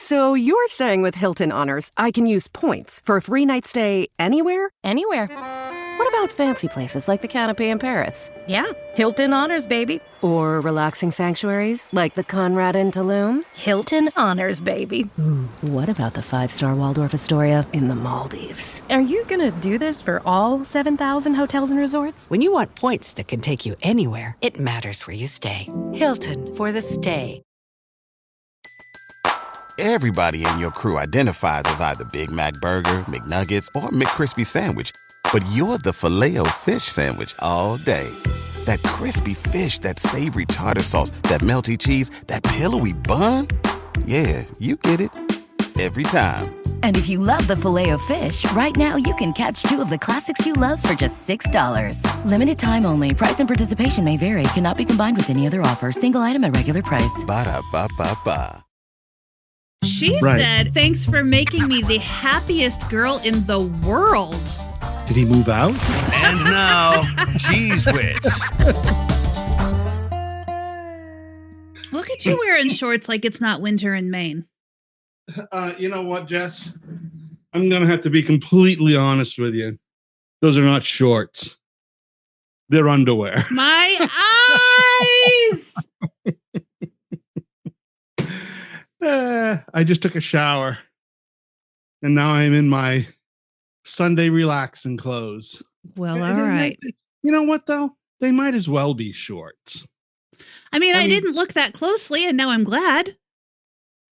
So you're saying with Hilton Honors, I can use points for a free night stay anywhere? Anywhere. What about fancy places like the Canopy in Paris? Yeah, Hilton Honors, baby. Or relaxing sanctuaries like the Conrad in Tulum? Hilton Honors, baby. Ooh, what about the 5-star Waldorf Astoria in the Maldives? Are you gonna do this for all 7,000 hotels and resorts? When you want points that can take you anywhere, it matters where you stay. Hilton for the stay. Everybody in your crew identifies as either Big Mac Burger, McNuggets, or McCrispy Sandwich. But you're the Filet-O-Fish Sandwich all day. That crispy fish, that savory tartar sauce, that melty cheese, that pillowy bun. Yeah, you get it. Every time. And if you love the Filet-O-Fish, right now you can catch 2 of the classics you love for just $6. Limited time only. Price and participation may vary. Cannot be combined with any other offer. Single item at regular price. Ba-da-ba-ba-ba. She said, thanks for making me the happiest girl in the world. Did he move out? And now, Cheese Wits. Look at you wearing shorts like it's not winter in Maine. You know what, Jess? I'm going to have to be completely honest with you. Those are not shorts. They're underwear. My eyes! I just took a shower. And now I'm in my Sunday relaxing clothes. Well, all right. You know what, though? They might as well be shorts. I mean, I didn't look that closely, and now I'm glad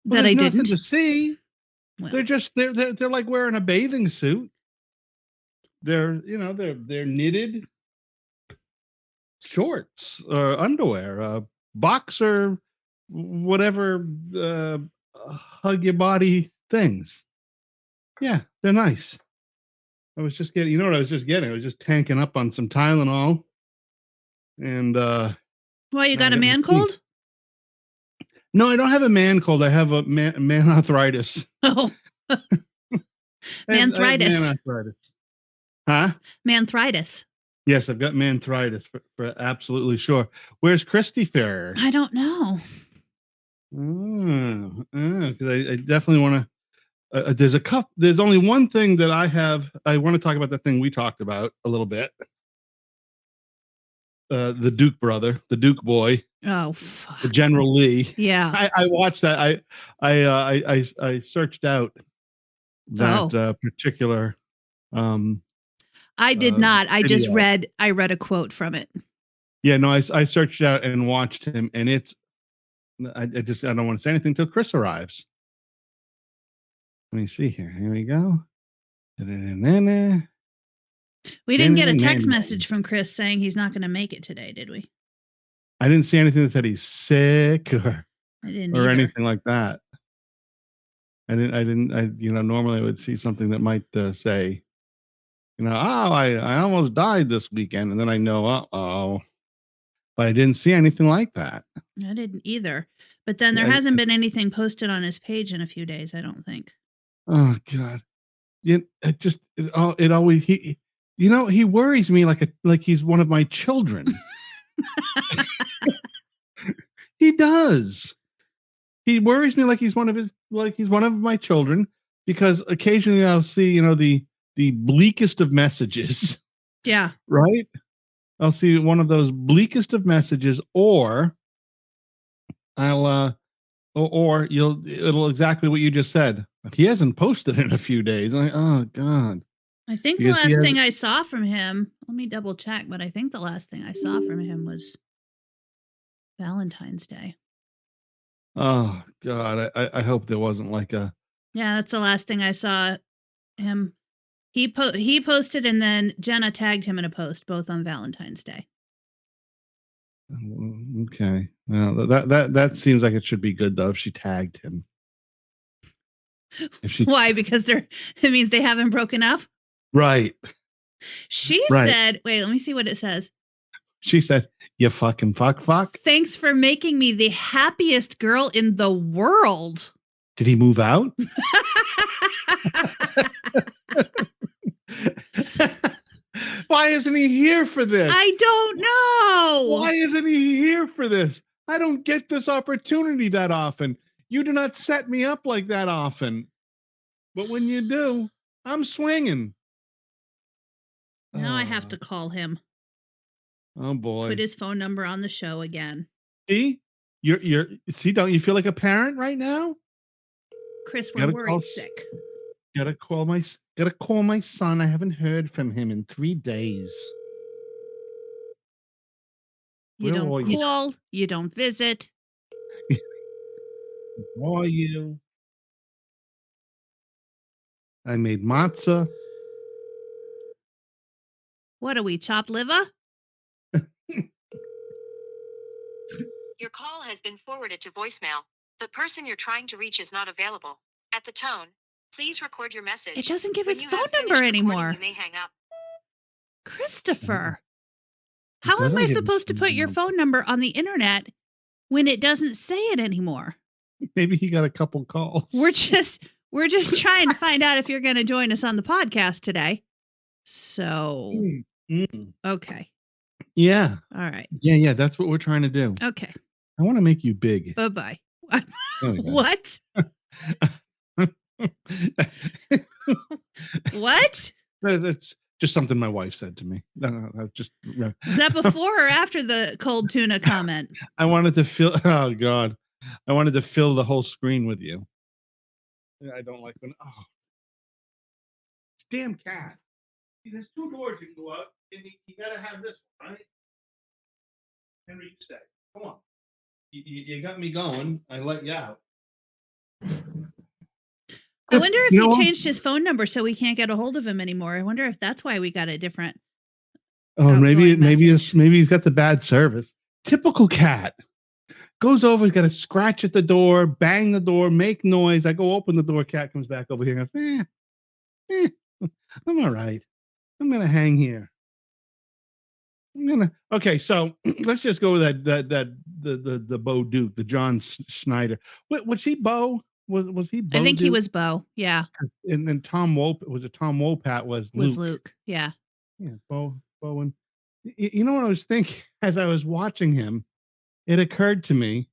that I didn't. Nothing to see. Well, they're like wearing a bathing suit. They're knitted shorts or underwear, boxer, whatever, hug your body things. Yeah, they're nice. I was just getting, I was just tanking up on some Tylenol. And why, you got a man cold? No, I don't have a man cold. I have a man arthritis. Oh. Manthritis. Man arthritis. Huh? Manthritis. Yes, I've got manthritis for absolutely sure. Where's Christy Fair? I don't know. Because I definitely want to. There's only one thing that I want to talk about. The thing we talked about a little bit. The Duke brother, the Duke boy. Oh, fuck. The General Lee. Yeah. I watched that. I searched out that particular. I did not. I video. just read a quote from it. Yeah, no, I searched out and watched him, and it's. I don't want to say anything until Chris arrives. Let me see here. Here we go. We didn't get a text message from Chris saying he's not going to make it today, did we? I didn't see anything that said he's sick or anything like that. I normally I would see something that might say, I almost died this weekend. And then I know, but I didn't see anything like that. I didn't either. But then there hasn't been anything posted on his page in a few days, I don't think. Oh God. He worries me like he's one of my children. He does. He worries me like he's one of my children, because occasionally I'll see, the bleakest of messages. Yeah. Right? I'll see one of those bleakest of messages, or it'll exactly what you just said. He hasn't posted in a few days. I'm like, oh God. I think the last thing I saw from him, let me double check, but I think the last thing I saw from him was Valentine's Day. Oh God. I hope there wasn't like a. Yeah, that's the last thing I saw him. He posted, and then Jenna tagged him in a post, both on Valentine's Day. Okay. Well, that seems like it should be good though if she tagged him. Why? Because it means they haven't broken up? Right. She said, wait, let me see what it says. She said, you fucking fuck. Thanks for making me the happiest girl in the world. Did he move out? Why isn't he here for this? I don't know. Why isn't he here for this? I don't get this opportunity that often. You do not set me up like that often. But when you do, I'm swinging. Now I have to call him. Oh boy. Put his phone number on the show again. See? See, don't you feel like a parent right now? Chris, we're worried sick. Gotta call my son. I haven't heard from him in 3 days. You don't call, you don't visit. Where are you? I made matzah. What are we, chopped liver? Your call has been forwarded to voicemail. The person you're trying to reach is not available. At the tone, please record your message. It doesn't give When his you phone have finished number recording, anymore. You may hang up. Christopher, how am I supposed to put your phone number on the internet when it doesn't say it anymore? Maybe he got a couple calls. We're just trying to find out if you're going to join us on the podcast today. So, okay. Yeah. All right. Yeah. That's what we're trying to do. Okay. I want to make you big. Bye-bye. Oh, what? What? That's just something my wife said to me. Just is that before or after the cold tuna comment? I wanted to fill. Oh God, I wanted to fill the whole screen with you. I don't like when. Oh, damn cat! There's 2 doors you can go up, and you gotta have this one, right? Henry, you stay. Come on. You got me going. I let you out. I wonder if he changed his phone number so we can't get a hold of him anymore. I wonder if that's why we got a different. Oh, maybe he's got the bad service. Typical cat. Goes over, he's got to scratch at the door, bang the door, make noise. I go open the door, cat comes back over here and goes, I'm all right. I'm gonna hang here. Okay, so let's just go with the Bo Duke, the John Schneider. Was he Bo? Was he Bo? I think Duke? he was Bo. Yeah. And then Tom Wopat was Luke. Yeah. Yeah, Bo and you know what I was thinking as I was watching him? It occurred to me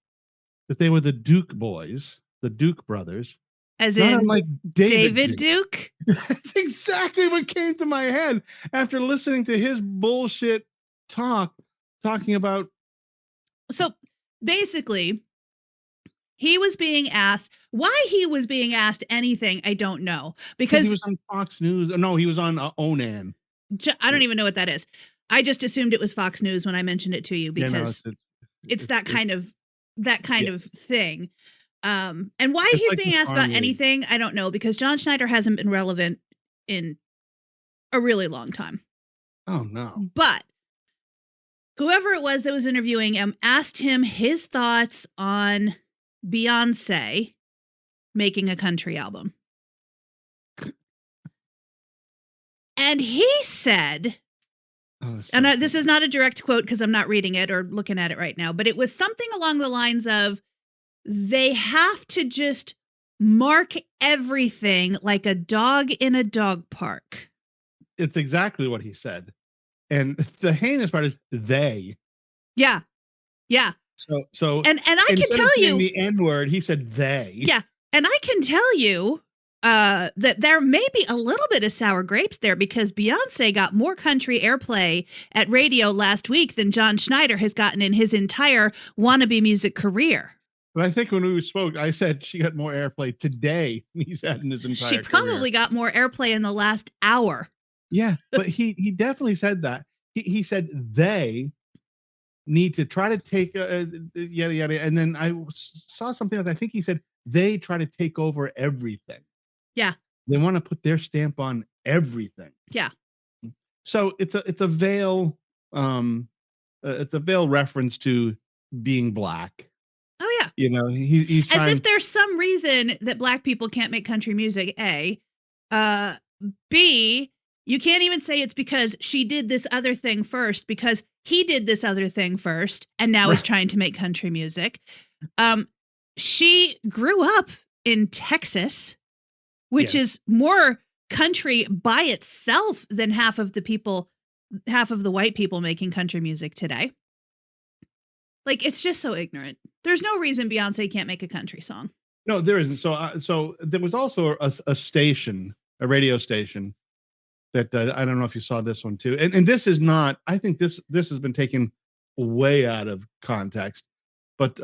that they were the Duke boys, the Duke brothers. As in like David Duke? That's exactly what came to my head after listening to his bullshit talking about. So basically, he was being asked why he was being asked anything. I don't know, because he was on Fox News. No, he was on Onan. I don't even know what that is. I just assumed it was Fox News when I mentioned it to you because it's that kind of thing. And why he's like being asked about anything, I don't know, because John Schneider hasn't been relevant in a really long time. Oh no! But whoever it was that was interviewing him asked him his thoughts on Beyonce making a country album. And he said, this is not a direct quote because I'm not reading it or looking at it right now, but it was something along the lines of, they have to just mark everything like a dog in a dog park. It's exactly what he said. And the heinous part is they. Yeah. Yeah. So and I can tell you the N-word, he said they. Yeah. And I can tell you that there may be a little bit of sour grapes there, because Beyonce got more country airplay at radio last week than John Schneider has gotten in his entire wannabe music career. But I think when we spoke, I said she got more airplay today than he's had in his entire career. She probably got more airplay in the last hour. Yeah, but he definitely said that. He said they need to try to take yada yada, and then I saw something else. I think he said they try to take over everything. Yeah, they want to put their stamp on everything. Yeah. So it's a veil, it's a veil reference to being black. Oh yeah, you know, he's trying, as if there's some reason that black people can't make country music. A, B. You can't even say it's because she did this other thing first, because he did this other thing first, and now is trying to make country music. She grew up in Texas, which is more country by itself than half of the white people making country music today. Like, it's just so ignorant. There's no reason Beyonce can't make a country song. No, there isn't. So there was also a station, a radio station that I don't know if you saw this one too. And this is not. I think this has been taken way out of context. But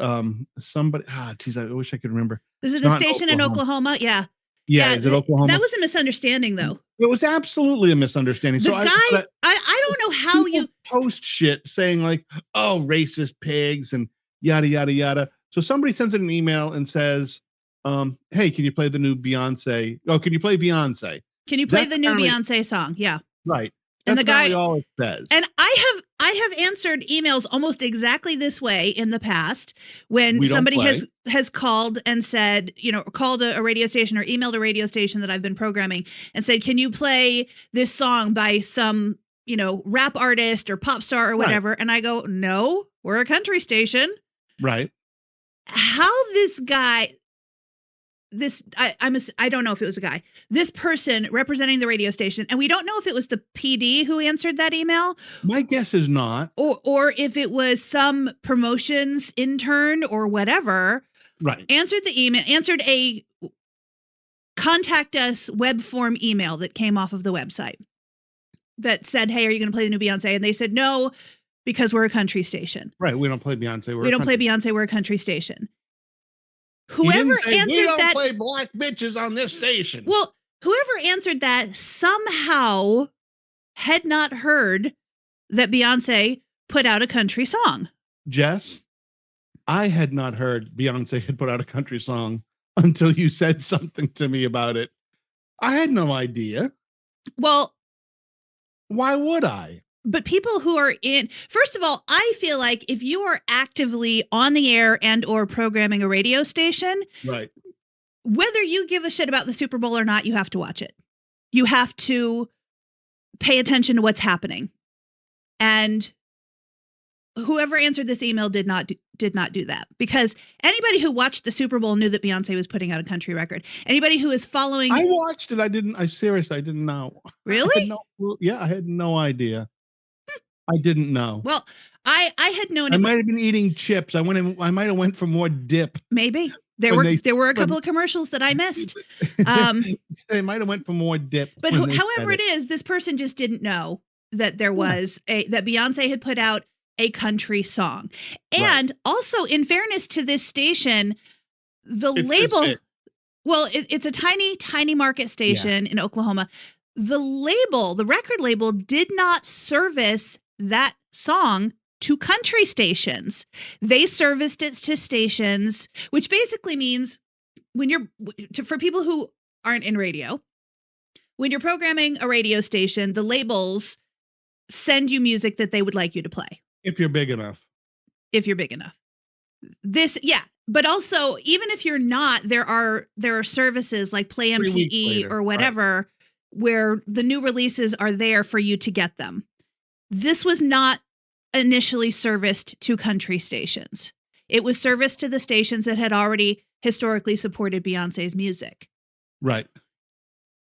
somebody, geez, I wish I could remember. Is it the station in Oklahoma? Yeah. Yeah, is it Oklahoma? That was a misunderstanding, though. It was absolutely a misunderstanding. The guy, I don't know how you post shit saying like, "Oh, racist pigs" and yada yada yada. So somebody sends in an email and says, "Hey, can you play the new Beyonce? Oh, can you play Beyonce? Can you play the new Beyonce song?" Yeah, right. And the guy all it says. And I have answered emails almost exactly this way in the past when somebody has called and said, called a radio station or emailed a radio station that I've been programming and said, "Can you play this song by some, rap artist or pop star or whatever?" Right. And I go, "No, we're a country station." Right. How this guy, I don't know if it was a guy, this person representing the radio station, and we don't know if it was the PD who answered that email. My guess is not. Or if it was some promotions intern or whatever. Right. Answered the email, answered a contact us web form email that came off of the website that said, "Hey, are you going to play the new Beyonce?" And they said, "No, because we're a country station." Right. We don't play Beyonce. We don't play Beyonce. We're a country station. Whoever answered we don't that, play black bitches on this station. Well, whoever answered that somehow had not heard that Beyonce put out a country song. Jess, I had not heard Beyonce had put out a country song until you said something to me about it. I had no idea. Well, why would I? But people who are first of all, I feel like if you are actively on the air and or programming a radio station, right, whether you give a shit about the Super Bowl or not, you have to watch it. You have to pay attention to what's happening. And whoever answered this email did not do that, because anybody who watched the Super Bowl knew that Beyonce was putting out a country record. Anybody who is following, I watched it. I didn't know. Really? I had no idea. I didn't know. Well, I had known. I might have been eating chips. I might have went for more dip. Maybe there were a couple of commercials that I missed. They might have went for more dip. But however it is, this person just didn't know that there was that Beyonce had put out a country song. And also, in fairness to this station, the label. Well, it's a tiny market station in Oklahoma. The record label did not service that song to country stations. They serviced it to stations, which basically means for people who aren't in radio, when you're programming a radio station, the labels send you music that they would like you to play. If you're big enough. But also, even if you're not, there are services like Play MPE or whatever, where the new releases are there for you to get them. This was not initially serviced to country stations. It was serviced to the stations that had already historically supported Beyonce's music. Right.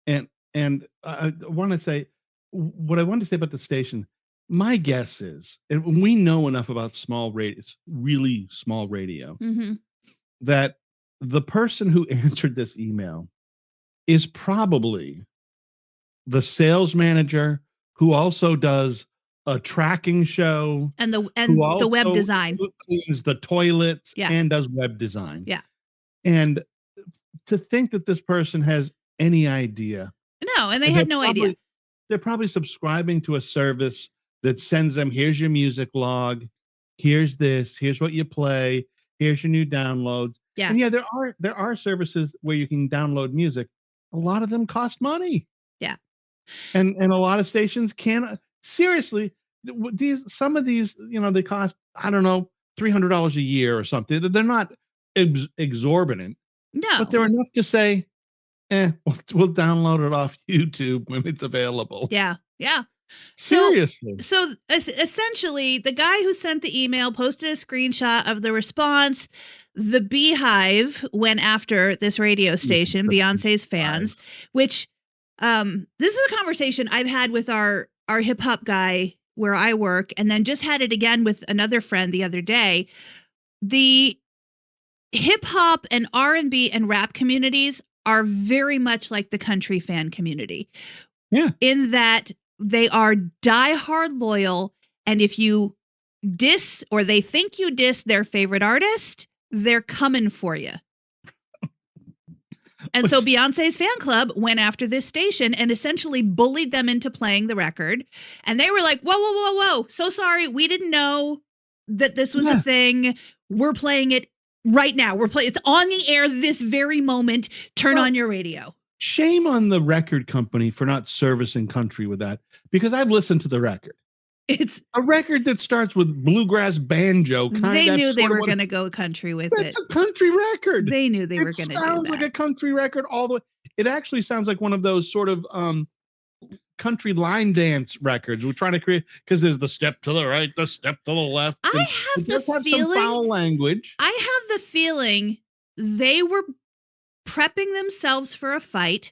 And I want to say, what I wanted to say about the station, my guess is, and we know enough about small radio, really small radio, that the person who answered this email is probably the sales manager who also does a tracking show and the web design, cleans the toilets and does web design. Yeah. And to think that this person has any idea. No, and they had no idea. They're probably subscribing to a service that sends them, here's your music log, here's this, here's what you play, here's your new downloads. Yeah. And there are services where you can download music. A lot of them cost money. Yeah. And a lot of stations can't. Seriously, some of these, they cost, I don't know, $300 a year or something. They're not exorbitant. No. But they're enough to say, we'll download it off YouTube when it's available. Yeah. Yeah. Seriously. So essentially, the guy who sent the email posted a screenshot of the response. The Beehive went after this radio station, Beyonce's fans, which this is a conversation I've had with our hip hop guy where I work, and then just had it again with another friend the other day. hip hop and R&B and rap communities are very much like the country fan community. Yeah. In that they are diehard loyal, and if you diss or they think you diss their favorite artist, they're coming for you. And so Beyonce's fan club went after this station and essentially bullied them into playing the record. And they were like, whoa, whoa, whoa, whoa. So sorry. We didn't know that this was a thing. We're playing it right now. It's on the air this very moment. Turn on your radio. Shame on the record company for not servicing country with that, because I've listened to the record. It's a record that starts with bluegrass banjo. They knew they were going to go country with it. It's a country record. They knew they were going to do that. It sounds like a country record all the way. It actually sounds like one of those sort of country line dance records. We're trying to create, because there's the step to the right, the step to the left. I have the feeling, some foul language. I have the feeling they were prepping themselves for a fight.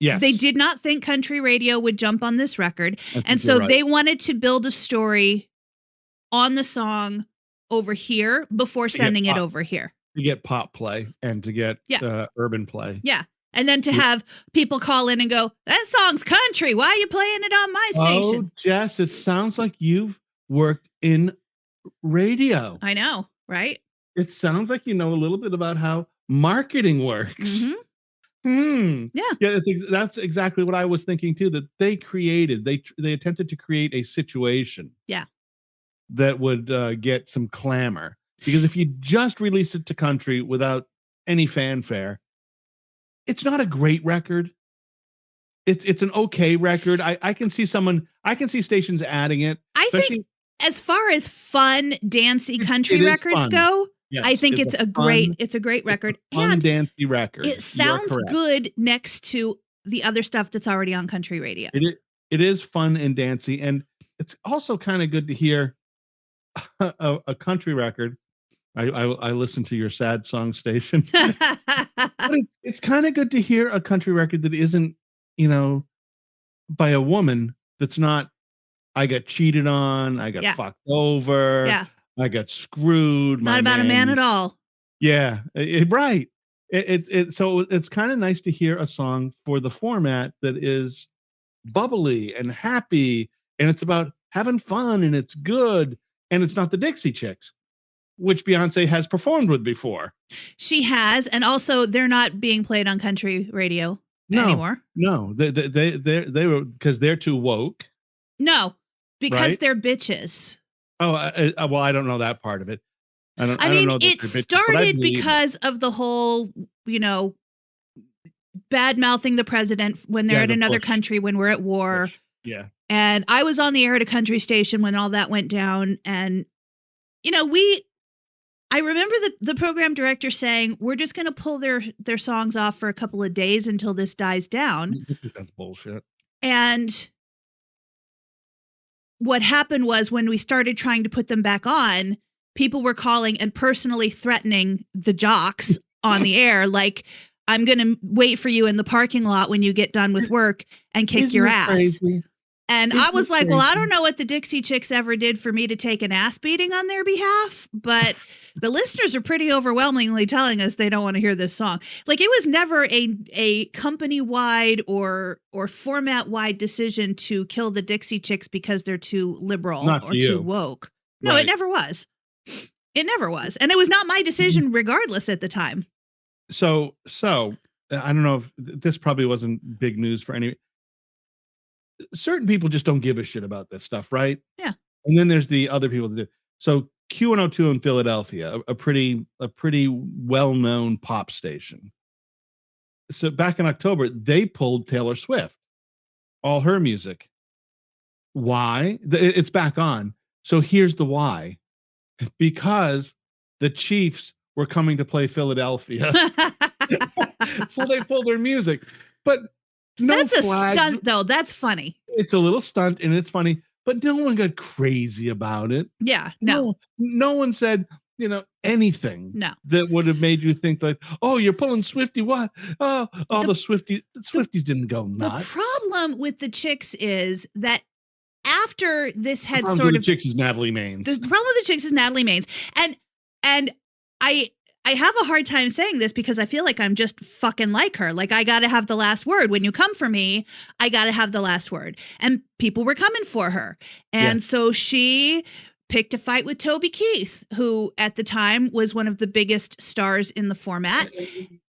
Yes. They did not think country radio would jump on this record. And so they wanted to build a story on the song over here before sending it over here. To get pop play and to get urban play. Yeah. And then to have people call in and go, that song's country. Why are you playing it on my station? Oh, Jess, it sounds like you've worked in radio. I know, right? It sounds like you know a little bit about how marketing works. Mm-hmm. Yeah. That's exactly what I was thinking too. That they created, they attempted to create a situation. Yeah. That would get some clamor, because if you just release it to country without any fanfare, it's not a great record. It's an okay record. I can see stations adding it. I think as far as fun, dancey country records go. Yes, I think it's a great record. Fun, dancey record. It sounds good next to the other stuff that's already on country radio. It is fun and dancey, and it's also kind of good to hear a country record. I listen to your sad song station. But it's kind of good to hear a country record that isn't, by a woman that's not, I got cheated on, I got fucked over. Yeah. I got screwed. It's not about a man at all. Yeah, right. So it's kind of nice to hear a song for the format that is bubbly and happy, and it's about having fun, and it's good, and it's not the Dixie Chicks, which Beyonce has performed with before. She has, and also they're not being played on country radio anymore. No, they were, because they're too woke. No, because they're bitches. Oh, well, I don't know that part of it. I mean, don't know it started because of the whole, bad mouthing the president when they're in another country, when we're at war. Push. Yeah. And I was on the air at a country station when all that went down. And, I remember the program director saying, we're just going to pull their songs off for a couple of days until this dies down. That's bullshit. And what happened was, when we started trying to put them back on, people were calling and personally threatening the jocks on the air. Like, I'm going to wait for you in the parking lot when you get done with work and kick your ass. Crazy? And I was like, well, I don't know what the Dixie Chicks ever did for me to take an ass beating on their behalf, but the listeners are pretty overwhelmingly telling us they don't want to hear this song. Like, it was never a company-wide or format-wide decision to kill the Dixie Chicks because they're too liberal or too woke. No, It never was. It never was. And it was not my decision regardless at the time. So I don't know if this probably wasn't big news for any. Certain people just don't give a shit about this stuff, right? Yeah. And then there's the other people that do. So Q102 in Philadelphia, a pretty well-known pop station. So back in October, they pulled Taylor Swift, all her music. Why? It's back on. So here's the why. Because the Chiefs were coming to play Philadelphia. So they pulled their music. But that's a stunt, though. That's funny. It's a little stunt, and it's funny, but no one got crazy about it. Yeah, no one said, anything. No, that would have made you think like, oh, you're pulling Swiftie. What? Oh, the Swifties didn't go nuts. The problem with the Chicks is that after this had the sort of Chicks is Natalie Maines. The problem with the Chicks is Natalie Maines, and I have a hard time saying this because I feel like I'm just fucking like her. Like, I got to have the last word. When you come for me, I got to have the last word. And people were coming for her. And so she picked a fight with Toby Keith, who at the time was one of the biggest stars in the format.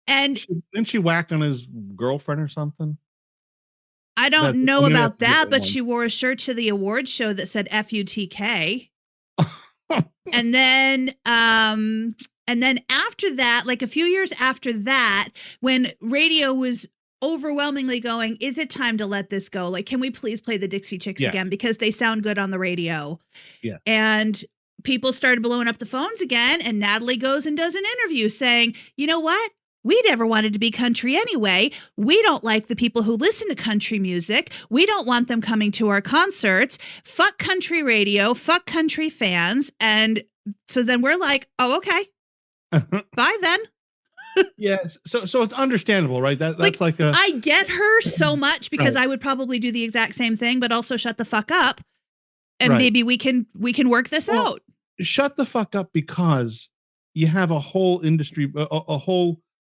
And didn't she whack on his girlfriend or something? I don't know about that, but she wore a shirt to the awards show that said FUTK. And then after that, like a few years after that, when radio was overwhelmingly going, is it time to let this go? Like, can we please play the Dixie Chicks again? Because they sound good on the radio. Yes. And people started blowing up the phones again. And Natalie goes and does an interview saying, you know what? We never wanted to be country anyway. We don't like the people who listen to country music. We don't want them coming to our concerts. Fuck country radio. Fuck country fans. And so then we're like, oh, okay. Bye then. Yes. So it's understandable, right? That's like a. I get her so much because I would probably do the exact same thing, but also shut the fuck up. And maybe we can work this out. Shut the fuck up because you have a whole industry,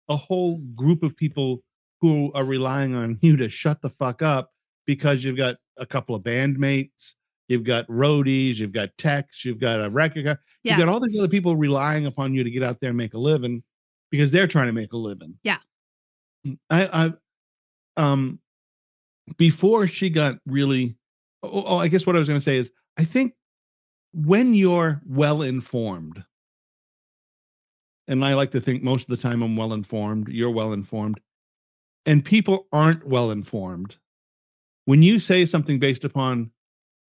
a whole group of people who are relying on you to shut the fuck up because you've got a couple of bandmates, you've got roadies, you've got techs, you've got a record guy, you've got all these other people relying upon you to get out there and make a living because they're trying to make a living. Yeah. I before she got really, I guess what I was going to say is, I think when you're well informed, and I like to think most of the time I'm well informed, you're well informed, and people aren't well informed. When you say something based upon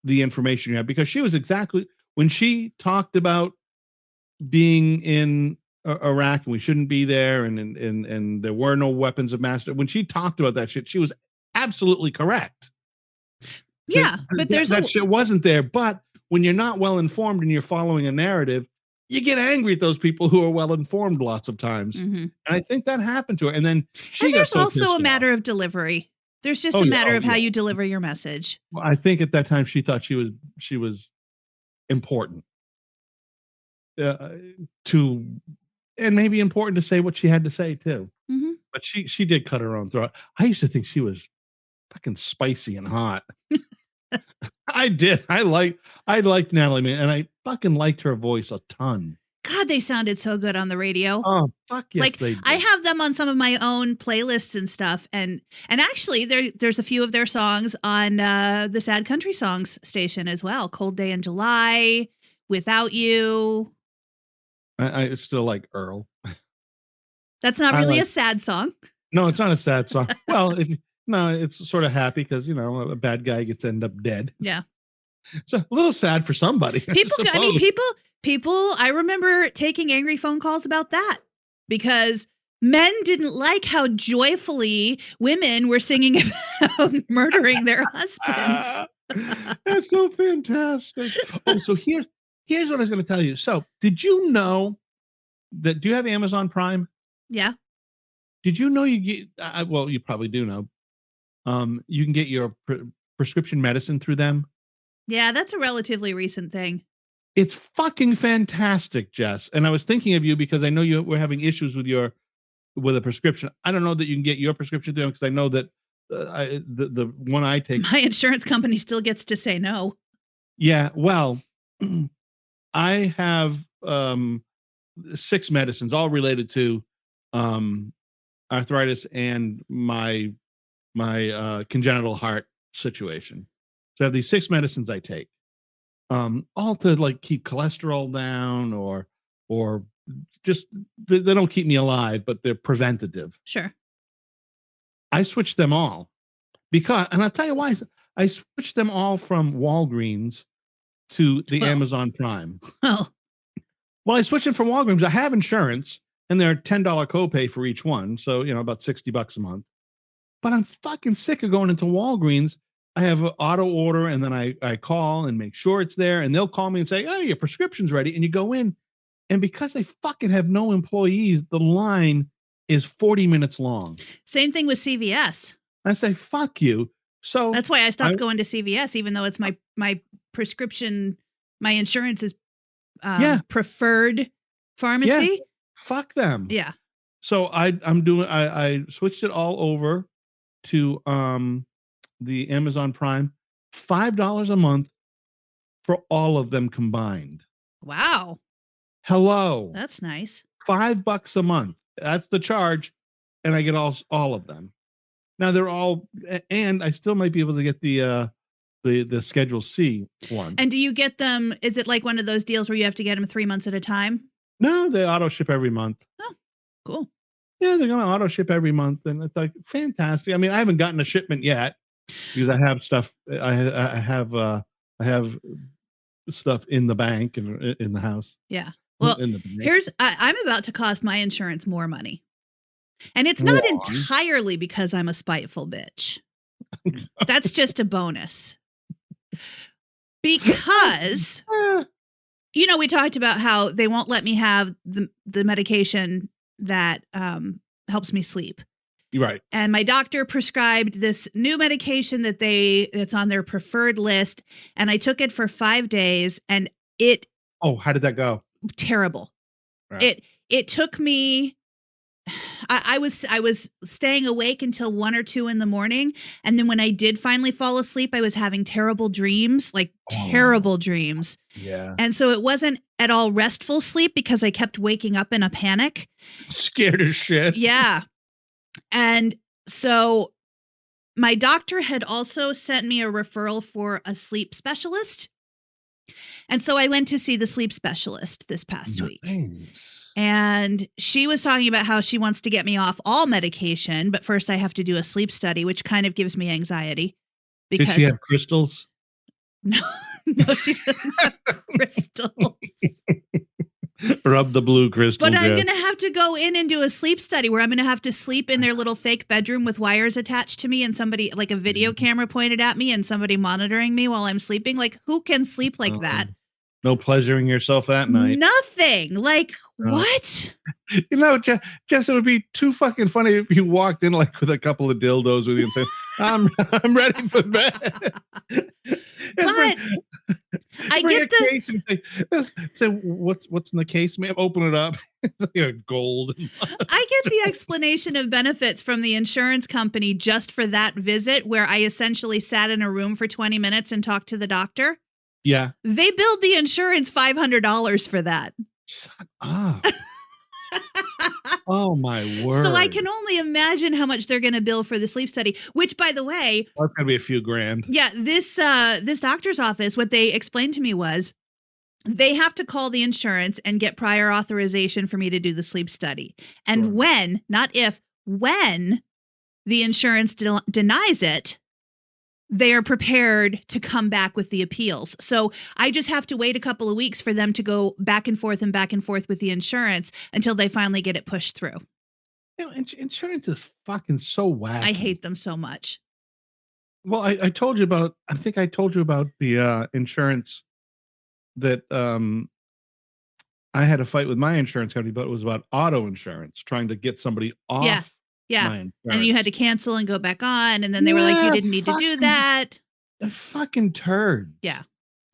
the information you have, because she was exactly, when she talked about being in Iraq and we shouldn't be there and there were no weapons of mass, when she talked about that shit, she was absolutely correct. Yeah, but that shit wasn't there. But when you're not well informed and you're following a narrative, you get angry at those people who are well informed lots of times. Mm-hmm. And I think that happened to her. And then there's also a matter of delivery. There's just a matter of how you deliver your message. Well, I think at that time she thought she was important to, and maybe important to say what she had to say too. Mm-hmm. But she did cut her own throat. I used to think she was fucking spicy and hot. I did. I liked Natalie Maines, and I fucking liked her voice a ton. God, they sounded so good on the radio. Oh, fuck yes, like, they did. I have them on some of my own playlists and stuff, and actually there's a few of their songs on the Sad Country Songs station as well. Cold Day in July, Without You. I still like Earl. That's not really a sad song. No, it's not a sad song. Well, no, it's sort of happy because, a bad guy end up dead. Yeah. So a little sad for somebody. People, I remember taking angry phone calls about that because men didn't like how joyfully women were singing about murdering their husbands. That's so fantastic. Oh, so here's what I was going to tell you. So did you know that, do you have Amazon Prime? Yeah. Did you know you get, well, you probably do know. You can get your prescription medicine through them. Yeah, that's a relatively recent thing. It's fucking fantastic, Jess. And I was thinking of you because I know you were having issues with a prescription. I don't know that you can get your prescription through them because I know that the one I take. My insurance company still gets to say no. Yeah, well, I have 6 medicines, all related to arthritis and my congenital heart situation. So I have these 6 medicines I take, all to like keep cholesterol down or just, they don't keep me alive, but they're preventative. Sure. I switched them all because, and I'll tell you why. I switched them all from Walgreens to the Amazon Prime. Oh. Well, I switched them from Walgreens. I have insurance and they're $10 copay for each one. So, about $60 a month. But I'm fucking sick of going into Walgreens. I have an auto order and then I call and make sure it's there. And they'll call me and say, oh, your prescription's ready. And you go in. And because they fucking have no employees, the line is 40 minutes long. Same thing with CVS. I say, fuck you. So that's why I stopped going to CVS, even though it's my prescription, my insurance is preferred pharmacy. Fuck them. Yeah. So I switched it all over to the Amazon Prime, $5 a month for all of them combined. Wow. Hello. That's nice. $5 a month. That's the charge, and I get all of them. Now they're all, and I still might be able to get the Schedule C one. And do you get them? Is it like one of those deals where you have to get them 3 months at a time? No, they auto ship every month. Oh, cool. Yeah, they're going to auto ship every month, and it's like fantastic. I mean, I haven't gotten a shipment yet because I have stuff. I have stuff in the bank and in the house. Yeah. Well, I'm about to cost my insurance more money, and it's not entirely because I'm a spiteful bitch. That's just a bonus. Because, we talked about how they won't let me have the medication that helps me sleep. Right. And my doctor prescribed this new medication that's on their preferred list. And I took it for 5 days and how did that go? Terrible. Right. It took me, I was staying awake until 1 or 2 in the morning. And then when I did finally fall asleep, I was having terrible dreams, terrible dreams. Yeah. And so it wasn't at all restful sleep because I kept waking up in a panic. Scared as shit. Yeah. And so my doctor had also sent me a referral for a sleep specialist. And so I went to see the sleep specialist this past week. And she was talking about how she wants to get me off all medication, but first I have to do a sleep study, which kind of gives me anxiety. Did she have crystals? No, she doesn't have crystals. Rub the blue crystal. But I'm going to have to go in and do a sleep study where I'm going to have to sleep in their little fake bedroom with wires attached to me and somebody, like a video camera pointed at me and somebody monitoring me while I'm sleeping. Like, who can sleep like that? No pleasuring yourself that night. Nothing. Like, what? Jess, it would be too fucking funny if you walked in like with a couple of dildos with you and said, I'm ready for bed. But I get the case and say what's in the case, ma'am? Open it up. It's like gold. I get the explanation of benefits from the insurance company just for that visit where I essentially sat in a room for 20 minutes and talked to the doctor. Yeah. They billed the insurance $500 for that. Shut up. Oh my word. So I can only imagine how much they're going to bill for the sleep study, which by the way, that's going to be a few grand. Yeah, this doctor's office, what they explained to me was they have to call the insurance and get prior authorization for me to do the sleep study. And when, not if, when the insurance denies it, they are prepared to come back with the appeals. So I just have to wait a couple of weeks for them to go back and forth with the insurance until they finally get it pushed through. Insurance is fucking so wacky. I hate them so much. Well, I told you about, I think I told you about the insurance that I had a fight with my insurance company, but it was about auto insurance, trying to get somebody off. Yeah. And you had to cancel and go back on. And then they were like, you didn't need to do that. They're fucking turds. Yeah.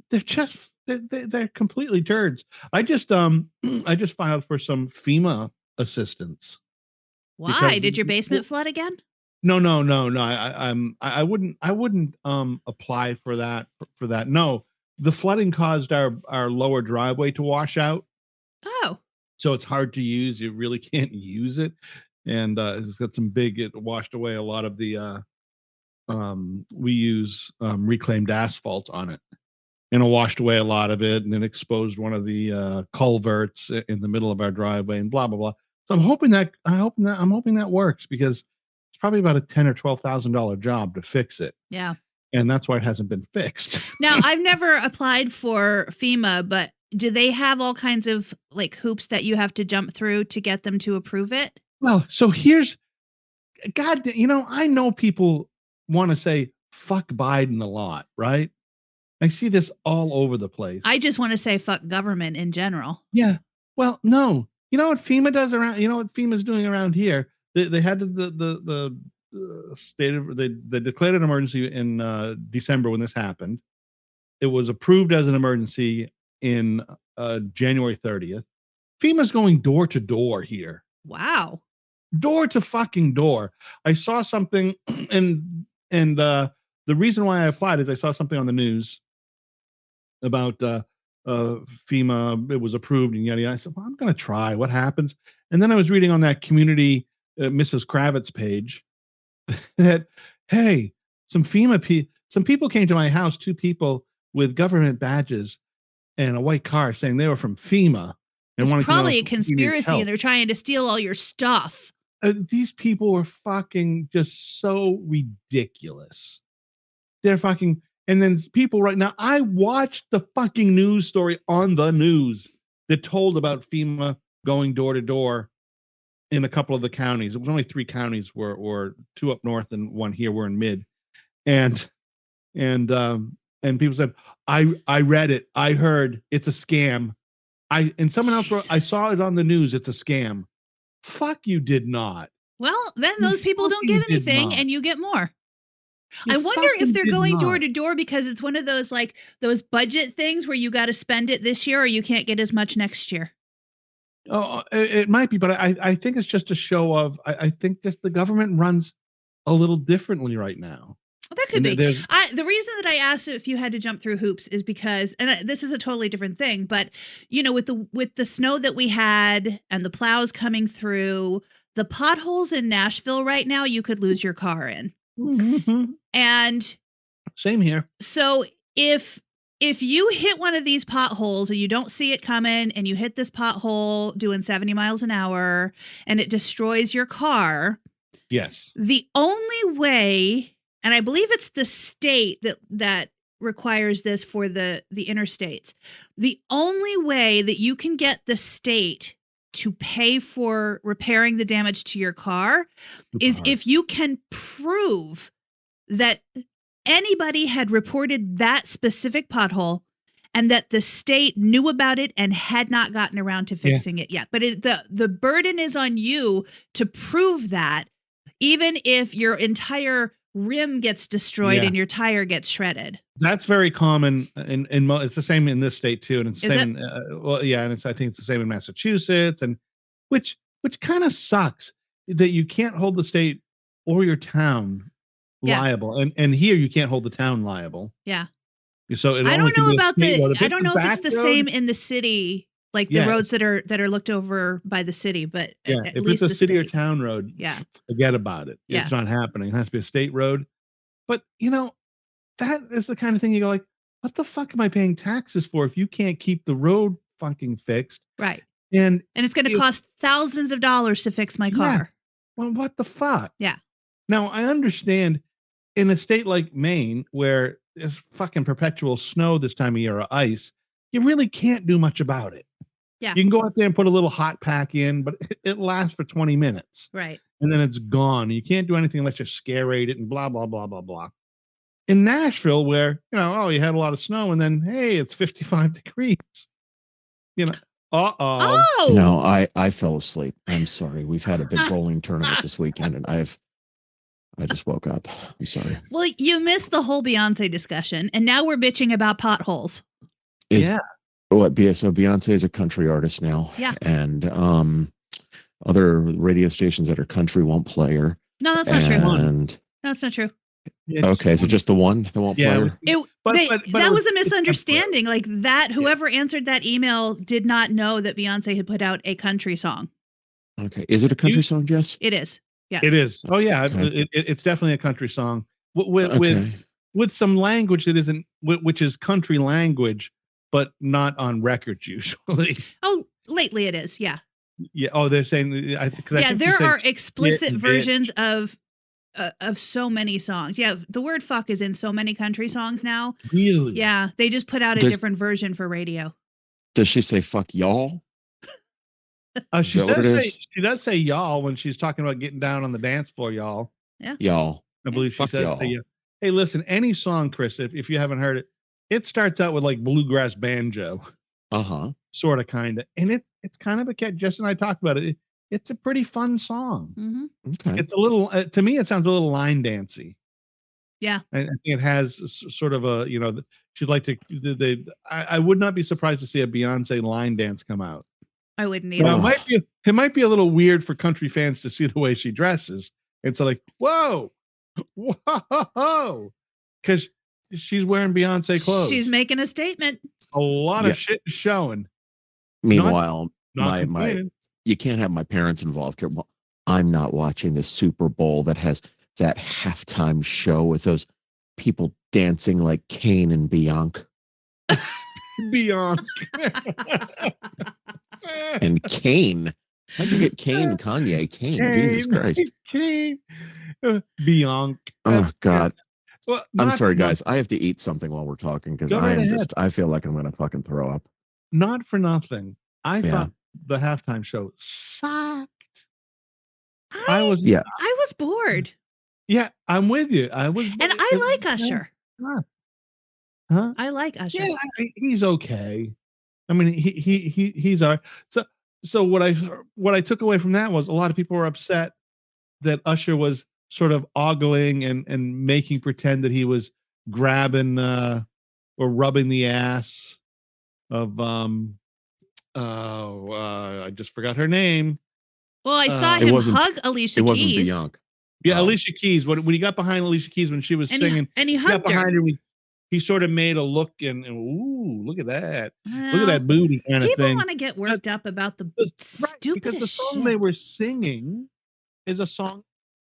They're just, they're completely turds. I just filed for some FEMA assistance. Why? Did your basement flood again? No. I wouldn't apply for that. No, the flooding caused our lower driveway to wash out. Oh. So it's hard to use. You really can't use it. And it's got it washed away a lot of the we use reclaimed asphalt on it, and it washed away a lot of it, and then exposed one of the culverts in the middle of our driveway, and blah blah blah. So I'm hoping that works, because it's probably about a $10,000 or $12,000 job to fix it. Yeah, and that's why it hasn't been fixed. Now I've never applied for FEMA, but do they have all kinds of like hoops that you have to jump through to get them to approve it? Well, so here's, God, I know people want to say fuck Biden a lot, right? I see this all over the place. I just want to say fuck government in general. Yeah. Well, no. You know what FEMA does around? You know what FEMA's doing around here? They had the state of they declared an emergency in December when this happened. It was approved as an emergency in January 30th. FEMA's going door to door here. Wow. Door to fucking door. I saw something, and the reason why I applied is I saw something on the news about FEMA. It was approved and yada yada. I said, well, I'm going to try. What happens? And then I was reading on that community Mrs. Kravitz page that, hey, some people came to my house, 2 people with government badges and a white car saying they were from FEMA. And it's probably a conspiracy and they're trying to steal all your stuff. These people were fucking just so ridiculous. They're fucking, and then people right now, I watched the fucking news story on the news that told about FEMA going door to door in a couple of the counties. It was only 3 counties or 2 up north and 1 here. We're in mid. And people said, I read it. I heard it's a scam. And someone else wrote, I saw it on the news. It's a scam. Fuck, you did not. Well, then those people don't get anything and you get more. I wonder if they're going door to door because it's one of those like those budget things where you got to spend it this year or you can't get as much next year. Oh, it might be, but I think it's just a show of, I think just the government runs a little differently right now. That could be. The reason that I asked if you had to jump through hoops is because, and this is a totally different thing, but with the snow that we had and the plows coming through, the potholes in Nashville right now, you could lose your car in. Mm-hmm. And same here. So if you hit one of these potholes and you don't see it coming and you hit this pothole doing 70 miles an hour and it destroys your car. Yes. The only way, and I believe it's the state that requires this for the interstates. The only way that you can get the state to pay for repairing the damage to your car is if you can prove that anybody had reported that specific pothole and that the state knew about it and had not gotten around to fixing it yet. But the burden is on you to prove that, even if your entire rim gets destroyed and your tire gets shredded. That's very common in it's the same in this state too, and it's the same. And I think it's the same in Massachusetts, and which kind of sucks that you can't hold the state or your town liable, and here you can't hold the town liable. Yeah. So I don't know about I don't know if it's the same in the city, like the roads that are looked over by the city, but if it's a city or town road, forget about it. It's not happening. It has to be a state road. But that is the kind of thing you go like, what the fuck am I paying taxes for if you can't keep the road fucking fixed? Right. And it's going to cost thousands of dollars to fix my car. Yeah. Well, what the fuck? Yeah. Now I understand in a state like Maine where there's fucking perpetual snow this time of year or ice, you really can't do much about it. Yeah. You can go out there and put a little hot pack in, but it lasts for 20 minutes. Right. And then it's gone. You can't do anything unless you scare-rate it and blah, blah, blah, blah, blah. In nashville where you had a lot of snow and then hey, it's 55 degrees, No, I fell asleep. I'm sorry. We've had a big bowling tournament this weekend and I just woke up. I'm sorry. Well, you missed the whole Beyonce discussion and now we're bitching about potholes. So Beyonce is a country artist now. Yeah. And other radio stations that are country won't play her. No, that's not true. No, that's not true. Okay, so just the one that won't play her? That was a misunderstanding. Like that, whoever answered that email did not know that Beyonce had put out a country song. Okay. Is it a country song, Jess? It is. Yes. It is. Oh yeah. Okay. It's definitely a country song with some language that isn't, which is country language, but not on records usually. Oh, lately it is. Yeah. Yeah. Oh, they're saying. There are explicit versions of so many songs. Yeah, the word "fuck" is in so many country songs now. Really? Yeah, they just put out a different version for radio. Does she say "fuck y'all"? She does say "y'all" when she's talking about getting down on the dance floor, y'all. Yeah, y'all. I believe she said, "Hey, listen, any song, Chris, if you haven't heard it, it starts out with like bluegrass banjo." Sort of, kind of, and it's kind of a cat. Jess and I talked about it. It's a pretty fun song. Mm-hmm. Okay. It's a little, to me, it sounds a little line dancey. Yeah. I think it has sort of a, she'd like to, I would not be surprised to see a Beyonce line dance come out. I wouldn't either. Now, it might be a little weird for country fans to see the way she dresses. It's like, whoa, because she's wearing Beyonce clothes. She's making a statement. A lot of shit showing. Meanwhile, not my you can't have my parents involved here. I'm not watching the Super Bowl that has that halftime show with those people dancing like Kane and Bianca. Bianca. And Kane. How'd you get Kane and Kanye? Kane. Jesus Christ. Kane. Bianca. Oh, God. Well, I'm sorry, guys. I have to eat something while we're talking because I feel like I'm going to fucking throw up. Not for nothing. I thought the halftime show sucked. I was bored. Yeah, I'm with you. And I like Usher. Huh? I like Usher. Yeah, he's okay. I mean, he's all right. So what I took away from that was a lot of people were upset that Usher was sort of ogling and making pretend that he was grabbing or rubbing the ass of I just forgot her name. Well, I saw him hug Alicia Keys. It wasn't Bianca. Yeah, Alicia Keys. When he got behind Alicia Keys when she was singing, and he hugged behind her. He sort of made a look and ooh, look at that. Look at that booty kind of thing. People want to get worked up about the stupidest because the song they were singing is a song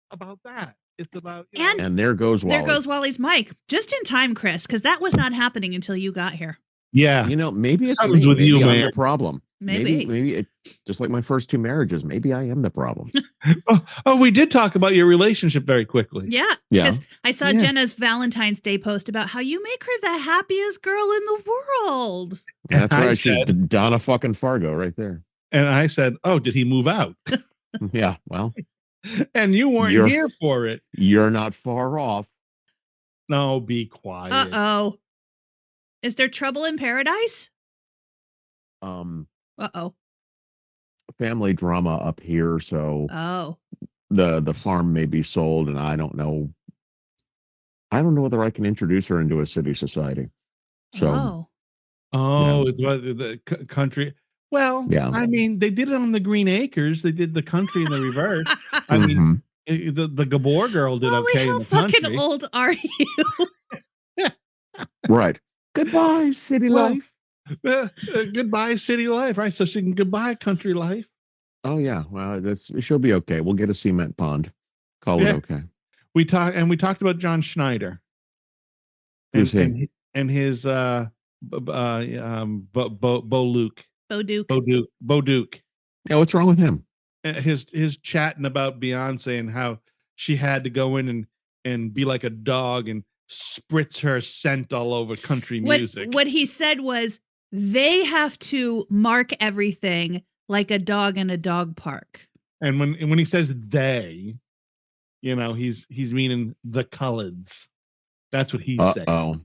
about that. It's about and there goes Wally. There goes Wally's mic. Just in time, Chris, because that was not happening until you got here. Yeah. Maybe it's something's me. with you, I'm man. the problem. Maybe just like my first 2 marriages, maybe I am the problem. we did talk about your relationship very quickly. Yeah. Because I saw Jenna's Valentine's Day post about how you make her the happiest girl in the world. That's right. She's Donna fucking Fargo right there. And I said, oh, did he move out? Yeah, well. And you weren't here for it. You're not far off. No, be quiet. Uh-oh. Is there trouble in paradise? Uh-oh. Family drama up here, so the farm may be sold, and I don't know whether I can introduce her into a city society. So it's the country. Well, I mean, they did it on the Green Acres. They did the country in the reverse. I mean, the Gabor girl did okay in the country. How fucking old are you? Right. Goodbye, city life. Goodbye, city life. Right. So she can goodbye, country life. Oh, yeah. Well, she'll be okay. We'll get a cement pond. Call it okay. We talked about John Schneider. Who's he? And his Bo Duke. Yeah, what's wrong with him? His chatting about Beyonce and how she had to go in and be like a dog and spritz her scent all over country music. What he said was they have to mark everything like a dog in a dog park. And when he says they, he's meaning the coloreds. That's what he's saying. Oh,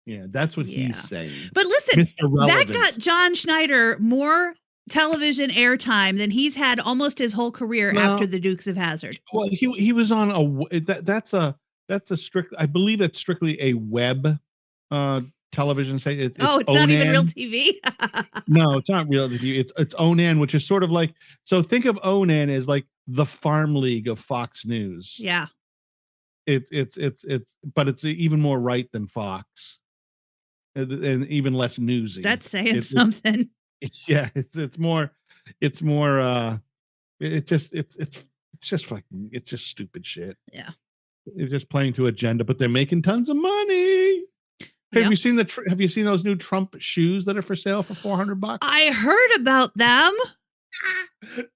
yeah, that's what he's saying. But listen, that got John Schneider more television airtime than he's had almost his whole career after the Dukes of Hazzard. Well, he was on that's a strict. I believe it's strictly a web television site. It's not even real TV. No, it's not real TV. It's Onan, which is sort of like, so think of Onan as like the Farm League of Fox News. Yeah. But it's even more right than Fox, and even less newsy. That's saying something. It's more. It's just stupid shit. Yeah. They're just playing to agenda, but they're making tons of money. Have you seen those new Trump shoes that are for sale for $400? I heard about them.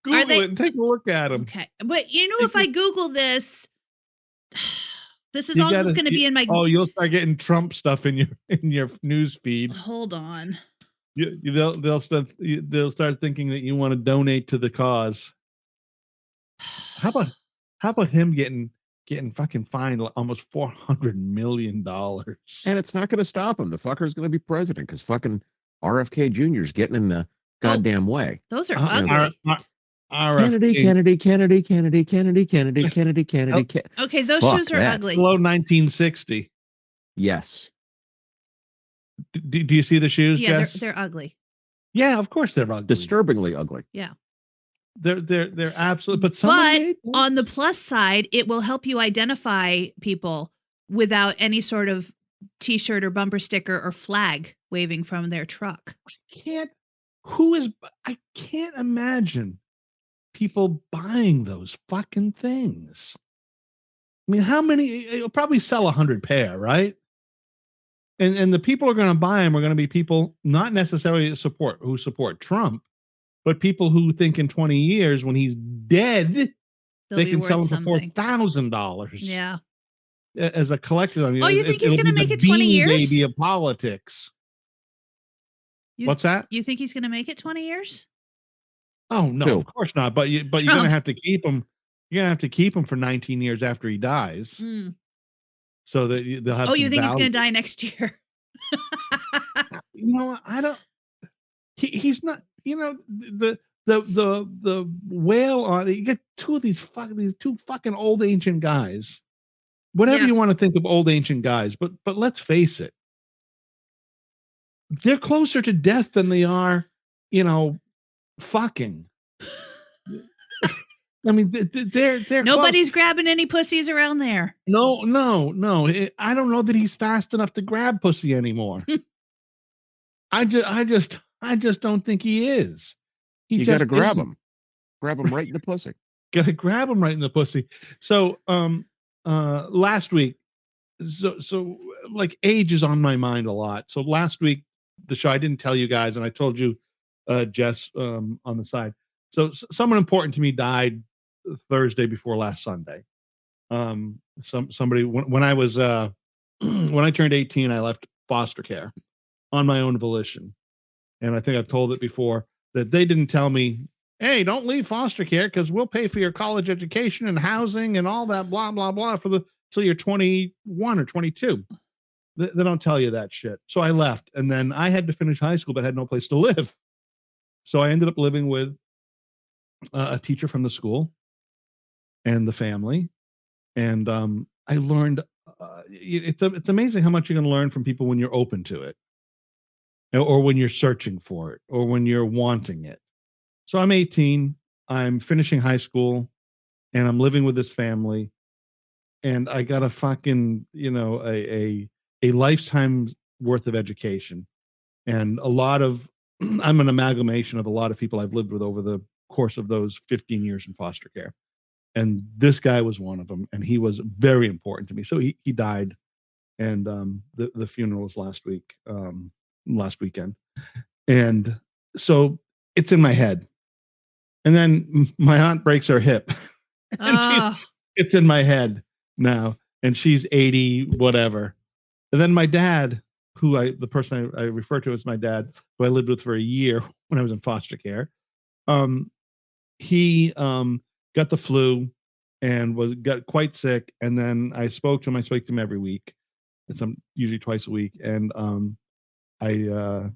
Google it and take a look at them. Okay, but if I Google this is all that's going to be in my. Oh, you'll start getting Trump stuff in your news feed. Hold on. They'll start thinking that you want to donate to the cause. How about him getting fucking fined almost $400 million? And it's not going to stop him. The fucker's going to be president because fucking RFK Jr. is getting in the goddamn way. Those are ugly. Kennedy. Okay, those shoes are ugly. Below 1960. Yes. Do you see the shoes, Jess? They're ugly. Yeah, of course they're ugly. Disturbingly ugly. Yeah. They're absolutely. But on the plus side, it will help you identify people without any sort of T-shirt or bumper sticker or flag waving from their truck. I can't imagine people buying those fucking things. I mean, how many? It'll probably sell 100 pair, right? And the people who are going to buy them are going to be people not necessarily who support Trump, but people who think in 20 years when he's dead, they can sell them for $4,000. Yeah. As a collector. I mean, you think he's going to make it 20 years? Baby of politics. What's that? You think he's going to make it 20 years? Oh no, of course not. But you're going to have to keep him. You're going to have to keep him for 19 years after he dies. So that they'll have. Oh, you think he's going to die next year? I don't. He's not. The whale on. You get these two fucking old ancient guys. Whatever you want to think of old ancient guys, but let's face it, they're closer to death than they are, fucking. I mean, they're nobody's grabbing any pussies around there. No. I don't know that he's fast enough to grab pussy anymore. I just don't think he is. You got to grab him right in the pussy. Got to grab him right in the pussy. So, last week, so like age is on my mind a lot. So last week, the show, I didn't tell you guys, and I told you, Jess, on the side. So someone important to me died Thursday before last Sunday. Somebody when I was when I turned 18, I left foster care on my own volition, and I think I've told it before that they didn't tell me, hey, don't leave foster care because we'll pay for your college education and housing and all that blah blah blah till you're 21 or 22. They don't tell you that shit. So I left, and then I had to finish high school, but had no place to live. So I ended up living with a teacher from the school and the family, and I learned. It's amazing how much you can learn from people when you're open to it, or when you're searching for it, or when you're wanting it. So I'm 18. I'm finishing high school, and I'm living with this family, and I got a fucking a lifetime worth of education, and a lot of. I'm an amalgamation of a lot of people I've lived with over the course of those 15 years in foster care. And this guy was one of them, and he was very important to me. So he died, and the funeral was last weekend. And so it's in my head. And then my aunt breaks her hip. It's in my head now, and she's 80, whatever. And then my dad, the person I refer to as my dad, who I lived with for a year when I was in foster care, he got the flu and got quite sick. And then I spoke to him. I speak to him every week. Usually twice a week. And I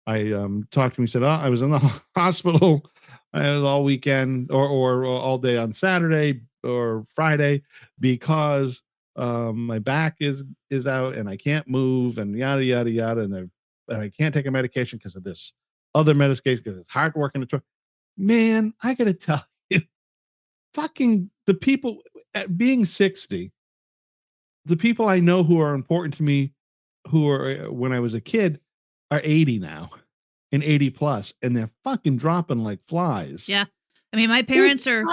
talked to him. He said, I was in the hospital all weekend or all day on Saturday or Friday because my back is out and I can't move and yada yada yada, and I can't take a medication because of this other medication because it's hard work in the truck. Man, I gotta tell you, fucking the people at being 60, the people I know who are important to me, who are when I was a kid, are 80 now and 80 plus, and they're fucking dropping like flies. Yeah, I mean my parents are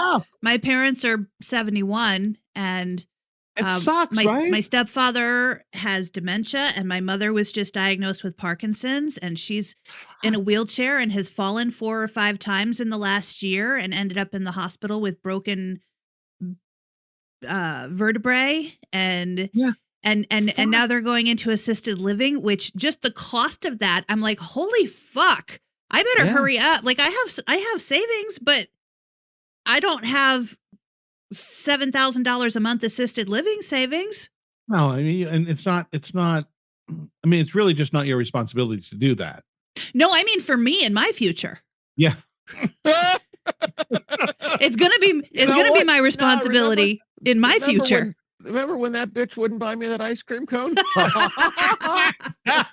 71 and. It sucks, right? My stepfather has dementia, and my mother was just diagnosed with Parkinson's, and she's in a wheelchair and has fallen 4 or 5 times in the last year and ended up in the hospital with broken vertebrae, and now they're going into assisted living, which just the cost of that, I'm like, holy fuck, I better hurry up. Like I have savings, but I don't have $7,000 a month assisted living savings. No, I mean, and it's not, I mean, it's really just not your responsibility to do that. No, I mean, for me in my future. Yeah. It's going to be my responsibility in my future. Remember when that bitch wouldn't buy me that ice cream cone?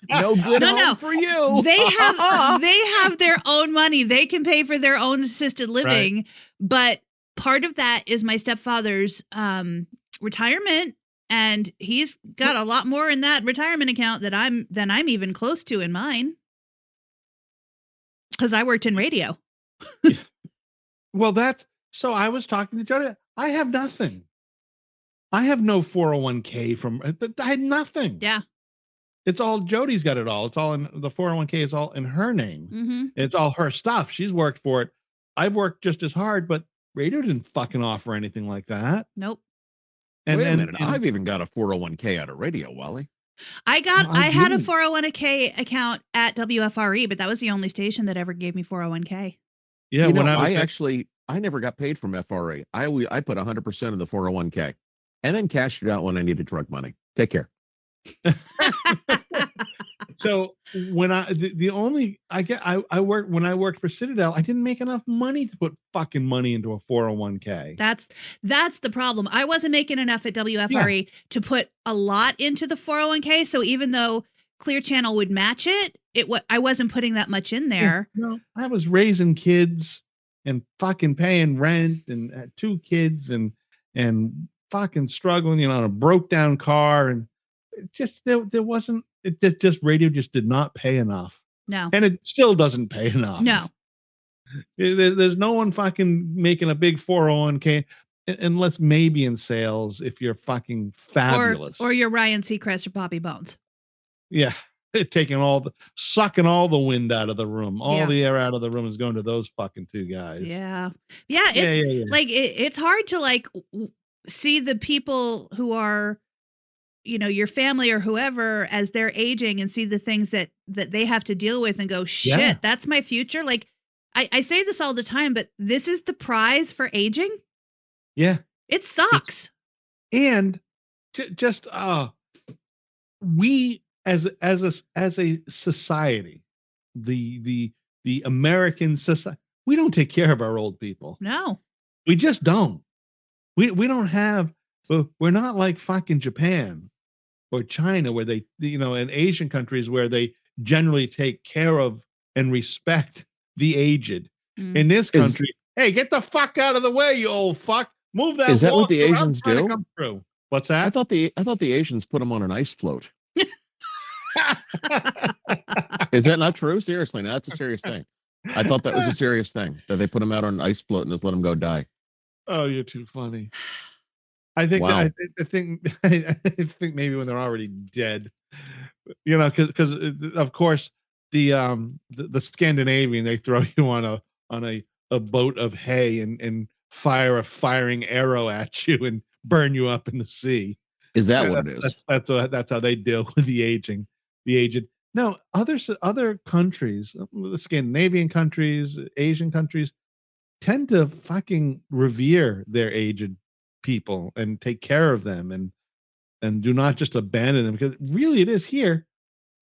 No good home for you. They have their own money. They can pay for their own assisted living. Right. But part of that is my stepfather's retirement. And he's got a lot more in that retirement account than I'm even close to in mine. Because I worked in radio. Well, so I was talking to Jody. I have nothing. I have no 401k I had nothing. Yeah. It's all, Jody's got it all. It's all in the 401k. It's all in her name. Mm-hmm. It's all her stuff. She's worked for it. I've worked just as hard, but radio didn't fucking offer anything like that. Nope. Wait a minute. I've even got a 401k out of radio, Wally. I had a 401k account at WFRE, but that was the only station that ever gave me 401k. Yeah. I never got paid from FRA. I put 100% of the 401k and then cashed it out when I needed drug money. Take care. So when I worked for Citadel, I didn't make enough money to put fucking money into a 401k. That's the problem. I wasn't making enough at WFRE to put a lot into the 401k. So even though Clear Channel would match it, I wasn't putting that much in there. Yeah, no, I was raising kids and fucking paying rent and had 2 kids and fucking struggling, on a broke down car, and just there wasn't. Radio just did not pay enough. No. And it still doesn't pay enough. No. There's no one fucking making a big 401k unless maybe in sales if you're fucking fabulous. Or you're Ryan Seacrest or Bobby Bones. Yeah. Sucking all the wind out of the room. All the air out of the room is going to those fucking 2 guys. Yeah. Yeah. It's like, it's hard to see the people who are, your family or whoever as they're aging and see the things that they have to deal with and go, shit, that's my future. Like I say this all the time, but this is the prize for aging. Yeah. It sucks. And just, we as a society, the American society, we don't take care of our old people. No, we just don't. We don't have, we're not like fucking Japan or China where they, in Asian countries where they generally take care of and respect the aged. In this country, hey, get the fuck out of the way, you old fuck. Move that. Is that what the Asians do? Come through. What's that? I thought the Asians put them on an ice float. Is that not true? Seriously, no, that's a serious thing. I thought that was a serious thing, that they put them out on an ice float and just let them go die. Oh, you're too funny. I think I think maybe when they're already dead, because of course the Scandinavian, they throw you on a boat of hay and fire a firing arrow at you and burn you up in the sea. Is that what it is? That's how they deal with the aged. No, other countries, the Scandinavian countries, Asian countries, tend to fucking revere their aged people and take care of them and do not just abandon them, because really it is here.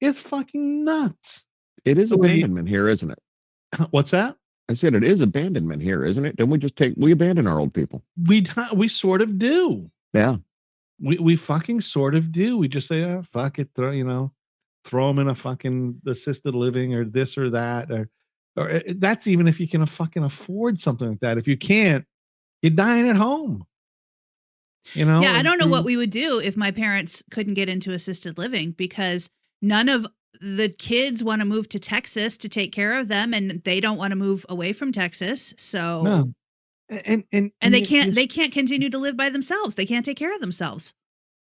It's fucking nuts. It is abandonment here, isn't it? What's that? I said it is abandonment here, isn't it? Don't we abandon our old people? We sort of do. Yeah. We fucking sort of do. We just say, fuck it, throw them in a fucking assisted living or this or that, or that's even if you can fucking afford something like that. If you can't, you're dying at home. Yeah, I don't know what we would do if my parents couldn't get into assisted living, because none of the kids want to move to Texas to take care of them, and they don't want to move away from Texas. So no. And they can't continue to live by themselves. They can't take care of themselves.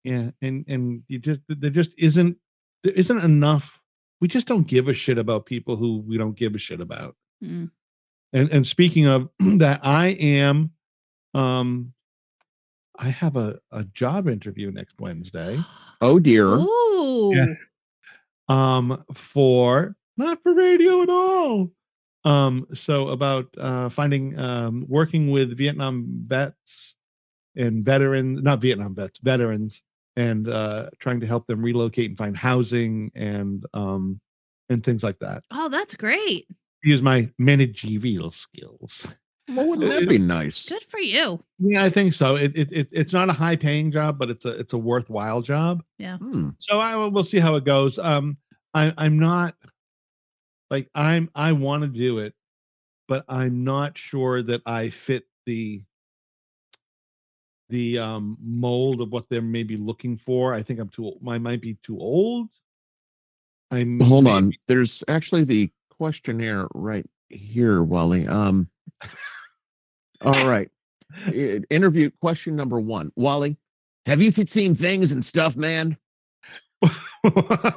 Yeah, and there isn't enough. We just don't give a shit about people who we don't give a shit about. Mm. And speaking of that, I have a job interview next Wednesday. Oh dear. Ooh. Yeah. Not for radio at all. So about working with Vietnam vets and veterans, not Vietnam vets, veterans, and trying to help them relocate and find housing and things like that. Oh, that's great. Use my managerial skills. Well, wouldn't that be nice? Good for you. Yeah, I think so. It's not a high paying job, but it's a worthwhile job. Yeah. So we'll see how it goes. I'm not like I want to do it, but I'm not sure that I fit the mold of what they're maybe looking for. I think I might be too old. Hold on. There's actually the questionnaire right here, Wally. All right. Interview question number 1. Wally, have you seen things and stuff, man? I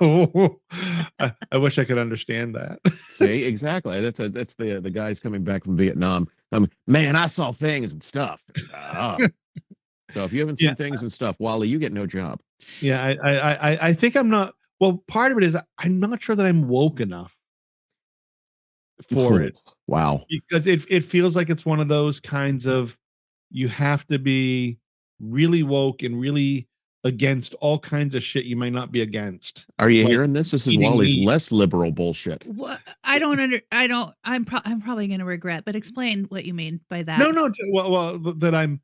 wish I could understand that. See, exactly. That's the guys coming back from Vietnam. Man, I saw things and stuff. So if you haven't seen things and stuff, Wally, you get no job. Yeah, I think I'm not. Well, part of it is I'm not sure that I'm woke enough for it. Wow. Because it feels like it's one of those kinds of, you have to be really woke and really against all kinds of shit you might not be against. Are you hearing this? This is Wally's less liberal bullshit. What? I'm probably going to regret, but explain what you mean by that. No. Well, that I'm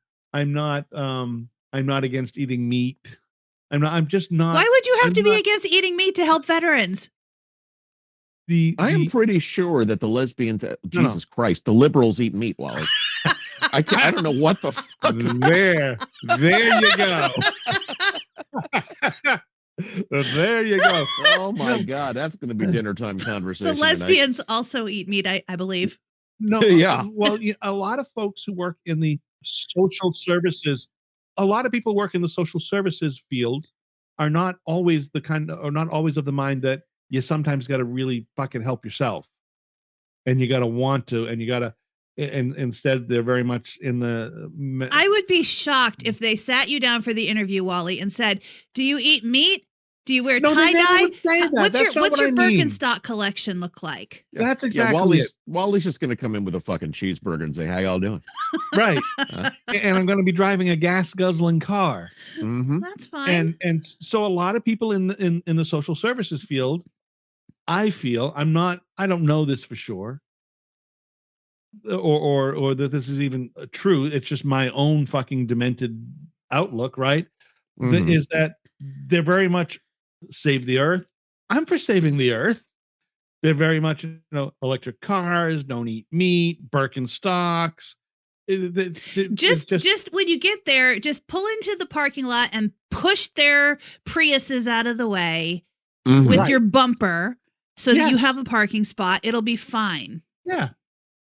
not against eating meat. I'm just not. Why would you have to be against eating meat to help veterans? I am pretty sure that the lesbians, Jesus Christ, the liberals eat meat, Wally. I don't know what the fuck. There you go. There you go. Oh my God, that's going to be dinner time conversation. The lesbians also eat meat, I believe. No, yeah. Well, a lot of folks who work in the social services, a lot of people work in the social services field are not always of the mind that you sometimes got to really fucking help yourself, and you got to want to, and you got to. And instead, they're very much in the. I would be shocked if they sat you down for the interview, Wally, and said, "Do you eat meat? Do you wear tie-dye? What's your Birkenstock collection look like?" That's exactly it. Wally's just going to come in with a fucking cheeseburger and say, "How y'all doing?" Right. And I'm going to be driving a gas guzzling car. Mm-hmm. That's fine. And so a lot of people in the social services field, I feel, I don't know this for sure, or that this is even true. It's just my own fucking demented outlook, right? Mm-hmm. Is that they're very much save the earth. I'm for saving the earth. They're very much, electric cars, don't eat meat, Birkenstocks. Just when you get there, just pull into the parking lot and push their Priuses out of the way with your bumper so that you have a parking spot. It'll be fine. Yeah.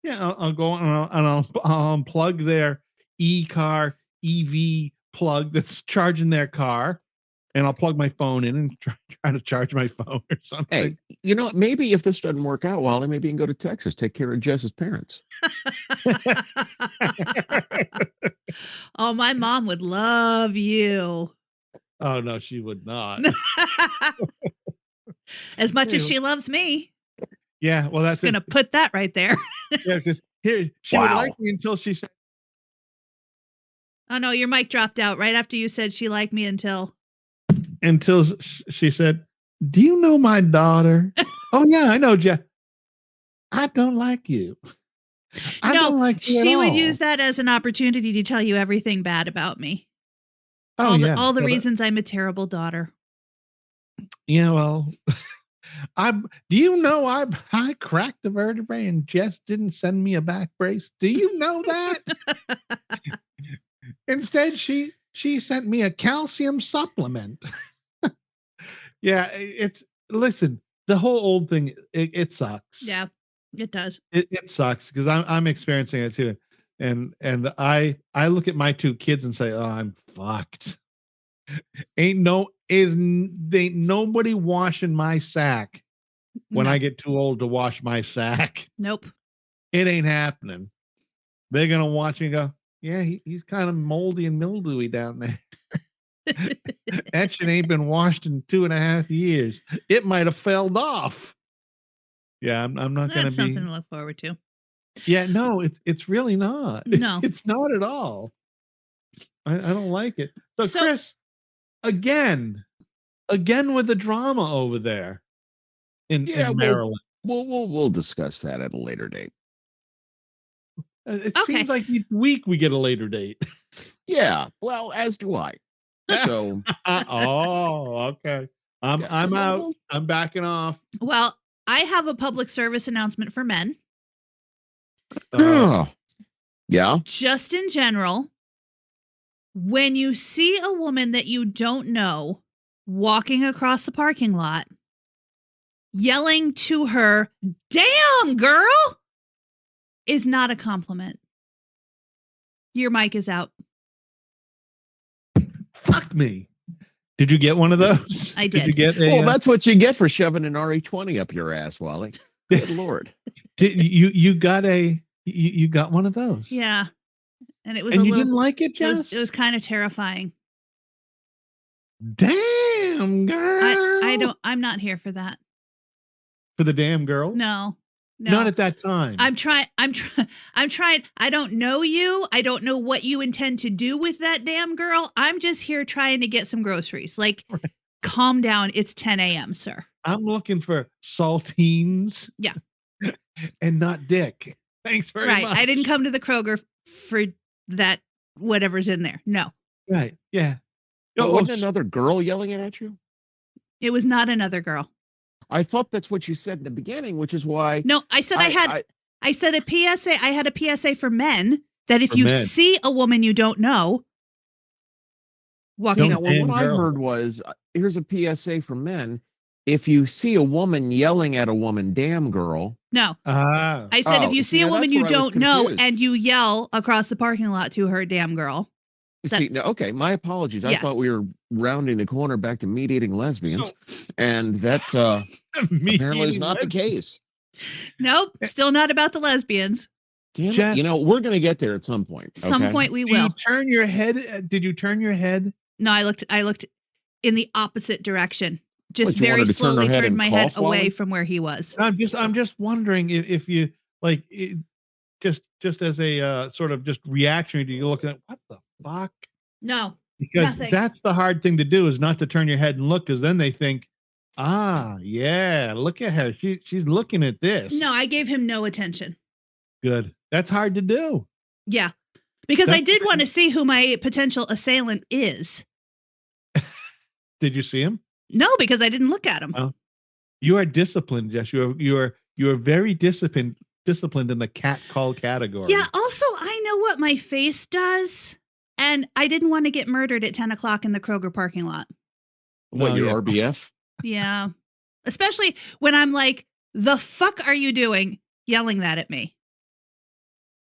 Yeah. I'll go and I'll unplug their EV plug that's charging their car. And I'll plug my phone in and try to charge my phone or something. Hey, maybe if this doesn't work out, Wally, maybe you can go to Texas, take care of Jess's parents. Oh, my mom would love you. Oh, no, she would not. As much as she loves me. Yeah, well, that's going to put that right there. Yeah, because here, she would like me until she said. Oh, no, your mic dropped out right after you said she liked me until she said, "Do you know my daughter?" Oh yeah, I know, Jeff. I don't like you. I don't like you she at would all. use that as an opportunity to tell you everything bad about me. Oh, all the reasons I'm a terrible daughter. Yeah, well, do you know I cracked a vertebrae and Jess didn't send me a back brace? Do you know that? Instead, she sent me a calcium supplement. Yeah, listen, the whole old thing, it sucks. Yeah, it does. It sucks because I'm experiencing it too. And I look at my 2 kids and say, "Oh, I'm fucked. Ain't nobody washing my sack when I get too old to wash my sack. Nope. It ain't happening. They're going to watch me and go, yeah, he's kind of moldy and mildewy down there. That shit ain't been washed in 2.5 years. It might have felled off." Yeah, I'm not going to be. Something to look forward to. Yeah, no, it's really not. No, it's not at all. I don't like it. So Chris, again with the drama over there in Maryland. We'll discuss that at a later date. It seems like each week we get a later date. Yeah, well, as do I. So, okay. I'm out. I'm backing off. Well, I have a public service announcement for men. Yeah. Just in general, when you see a woman that you don't know walking across the parking lot, yelling to her, "Damn, girl," is not a compliment. Your mic is out. Fuck me. Did you get one of those? I did. You get well, that's what you get for shoving an RE20 up your ass, Wally. Good Lord. You got you got one of those? Yeah. And it was you didn't like it, Jess? It was kind of terrifying. Damn, girl. I'm not here for that. For the damn girls? No. Not at that time. I'm trying. I don't know you. I don't know what you intend to do with that damn girl. I'm just here trying to get some groceries. Like, calm down. It's 10 a.m., sir. I'm looking for saltines. Yeah. And not dick. Thanks very much. I didn't come to the Kroger for that, whatever's in there. No. Right. Yeah. Wasn't another girl yelling at you? It was not another girl. I thought that's what you said in the beginning, which is why. No, I said I said a PSA. I had a PSA for men that if you see a woman you don't know walking, what I heard was, here's a PSA for men. If you see a woman yelling at a woman, "Damn, girl." No. I said if you see a woman you don't know and you yell across the parking lot to her, "Damn, girl." Okay, my apologies. I thought we were rounding the corner back to meat-eating lesbians, and that apparently is not the case. Nope, still not about the lesbians. Damn it. You know, we're going to get there at some point. Some point we will. You turn your head? Did you turn your head? No, I looked in the opposite direction. Just very slowly turned my head away from where he was. I'm just wondering if you like just as a sort of just reaction, do you look at what the fuck? No, because that's the hard thing to do, is not to turn your head and look, because then they think, yeah, look at her. She's looking at this. No, I gave him no attention. Good. That's hard to do. Yeah, because I did want to see who my potential assailant is. Did you see him? No, because I didn't look at him. Oh. You are disciplined, Jess. You are very disciplined in the cat call category. Yeah. Also, I know what my face does, and I didn't want to get murdered at 10 o'clock in the Kroger parking lot. What, your RBF? Yeah. Especially when I'm like, "The fuck are you doing?" yelling that at me.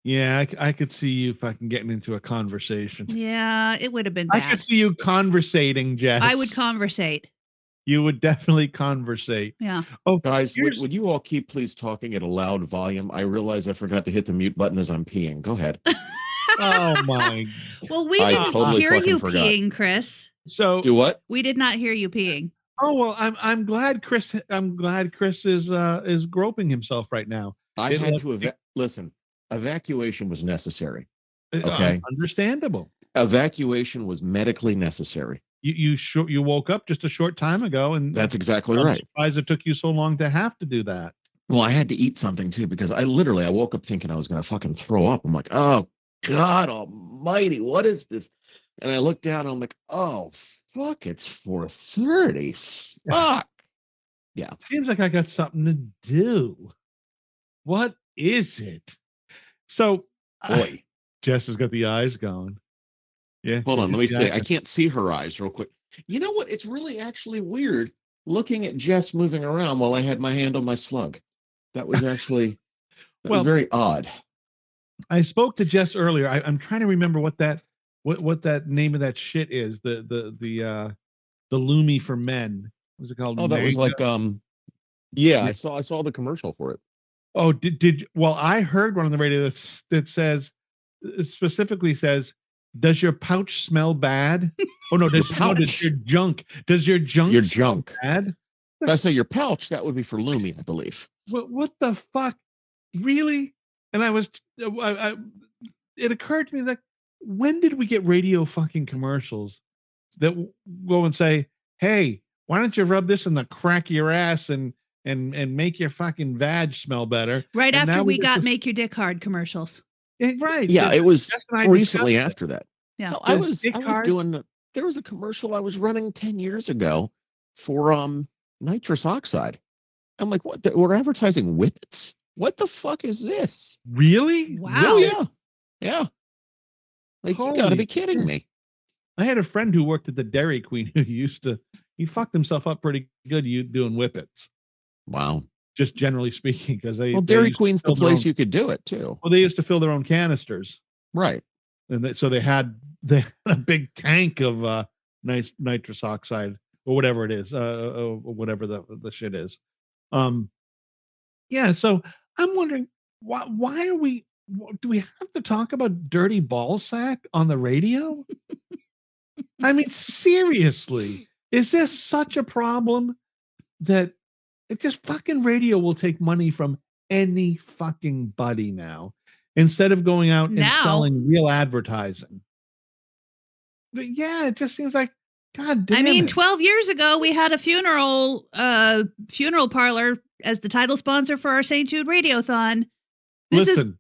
Yeah, I could see you fucking getting into a conversation. Yeah, it would have been bad. I could see you conversating, Jess. I would conversate. You would definitely conversate. Yeah. Oh, guys, would you all keep please talking at a loud volume? I realize I forgot to hit the mute button as I'm peeing. Go ahead. Oh my. Well, we didn't hear you peeing, Chris. So do what? We did not hear you peeing. Oh well, I'm glad Chris is groping himself right now. I had to listen. Evacuation was necessary. Okay, understandable. Evacuation was medically necessary. You woke up just a short time ago, and that's exactly right. I'm surprised it took you so long to have to do that. Well, I had to eat something too, because I woke up thinking I was going to fucking throw up. I'm like, oh God Almighty, what is this? And I looked down. And I'm like, oh fuck, it's 4:30. Fuck. Yeah. Seems like I got something to do. What is it? So, boy, Jess has got the eyes going. Yeah. Hold on. Let me see. I can't see her eyes real quick. You know what? It's really actually weird looking at Jess moving around while I had my hand on my slug. That was actually was very odd. I spoke to Jess earlier. I'm trying to remember what that name of that shit is. The Lumi for men. What's it called? Oh, that was like yeah, I saw the commercial for it. Oh, well, I heard one on the radio that says, it specifically says, "Does your pouch smell bad?" Oh no, does your junk bad? If I say your pouch, that would be for Lumi, I believe. What the fuck? Really? And it occurred to me that, when did we get radio fucking commercials that go and say, "Hey, why don't you rub this in the crack of your ass and make your fucking vag smell better?" Right after we got "Make Your Dick Hard" commercials. Right. Yeah, it was Jess and I recently discussed it. after that. Yeah. Hell, I was doing, there was a commercial I was running 10 years ago for nitrous oxide. I'm like, what? We're advertising Wits? What the fuck is this? Really? Wow. Oh, yeah. Yeah. Like, you gotta Holy be kidding shit. me. I had a friend who worked at the Dairy Queen who he fucked himself up pretty good doing whippets. Wow. Just generally speaking, because Dairy Queen's the place you could do it too. Well, they used to fill their own canisters. Right. And so they had a big tank of nitrous oxide or whatever it is, whatever the shit is. Yeah. So I'm wondering why do we have to talk about dirty ball sack on the radio? I mean, seriously, is this such a problem that it just fucking radio will take money from any fucking buddy now instead of going out and selling real advertising? But yeah, it just seems like, God damn. I mean, it. 12 years ago, we had a funeral parlor as the title sponsor for our St. Jude Radiothon. Listen,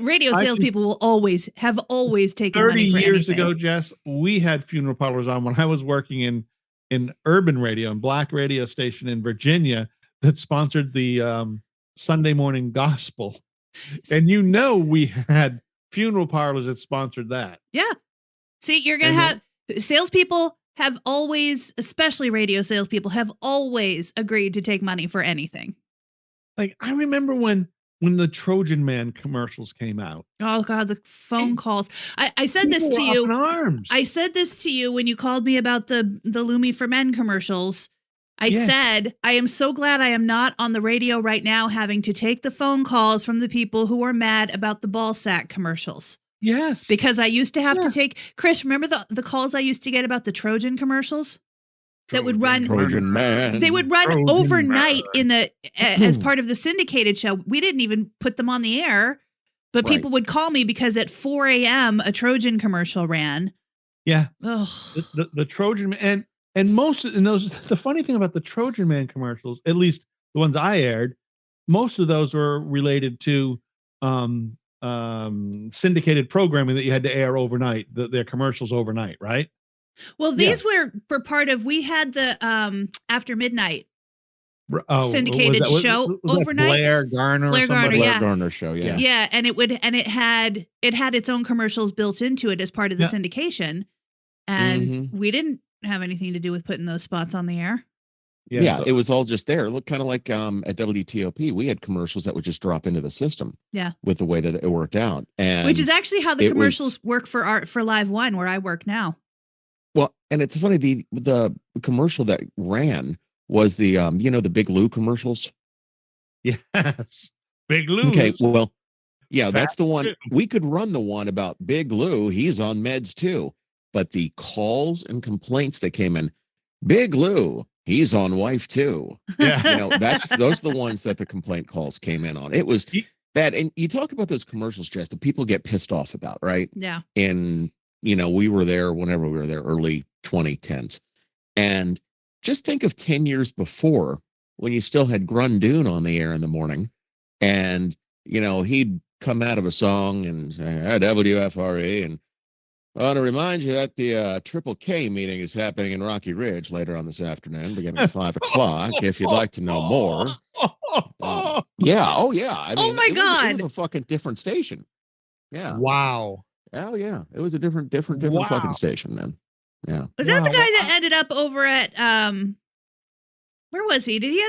Radio salespeople will always taken 30 money for years anything. ago, Jess, we had funeral parlors on when I was working in urban radio and black radio station in Virginia that sponsored the Sunday morning gospel. And we had funeral parlors that sponsored that. Yeah. See, you're going to have salespeople have always, especially radio salespeople, have always agreed to take money for anything. Like, I remember when the Trojan Man commercials came out. Oh God, the phone calls. I said this to you. I said this to you when you called me about the Lumi for Men commercials. I said, I am so glad I am not on the radio right now having to take the phone calls from the people who are mad about the ball sack commercials. Yes. Because I used to have to take, Chris, remember the calls I used to get about the Trojan commercials? That would run Trojan Man. They would run Trojan overnight Man. As part of the syndicated show. We didn't even put them on the air, but people would call me because at 4 a.m. a Trojan commercial ran. Yeah. Ugh. The Trojan Man and most of those. The funny thing about the Trojan Man commercials, at least the ones I aired, most of those were related to syndicated programming that you had to air overnight. Their commercials overnight, right? Well, these were part of, we had the After Midnight syndicated show overnight. Blair Garner, Garner show, yeah. Yeah, and it had its own commercials built into it as part of the syndication. And we didn't have anything to do with putting those spots on the air. Yeah, so it was all just there. Look, kind of like at WTOP, we had commercials that would just drop into the system. Yeah, with the way that it worked out, and which is actually how the commercials work for Live One, where I work now. Well, and it's funny, the commercial that ran was the the Big Lou commercials. Yes, Big Lou. Okay, well, yeah, that's the one. We could run the one about Big Lou. He's on meds too, but the calls and complaints that came in, Big Lou, he's on wife too. Yeah, those are the ones that the complaint calls came in on. It was bad, and you talk about those commercials, Jess, that people get pissed off about, right? Yeah, and we were there whenever we were there, early 2010s. And just think of 10 years before when you still had Grundoon on the air in the morning. And, he'd come out of a song and say, WFRE. And I want to remind you that the Triple K meeting is happening in Rocky Ridge later on this afternoon, beginning at 5 o'clock, if you'd like to know more. Yeah. Oh, yeah. I mean, my God. It was a fucking different station. Yeah. Wow. Oh yeah, it was a different fucking station then. Yeah. Was that the guy that ended up over at where was he? Did he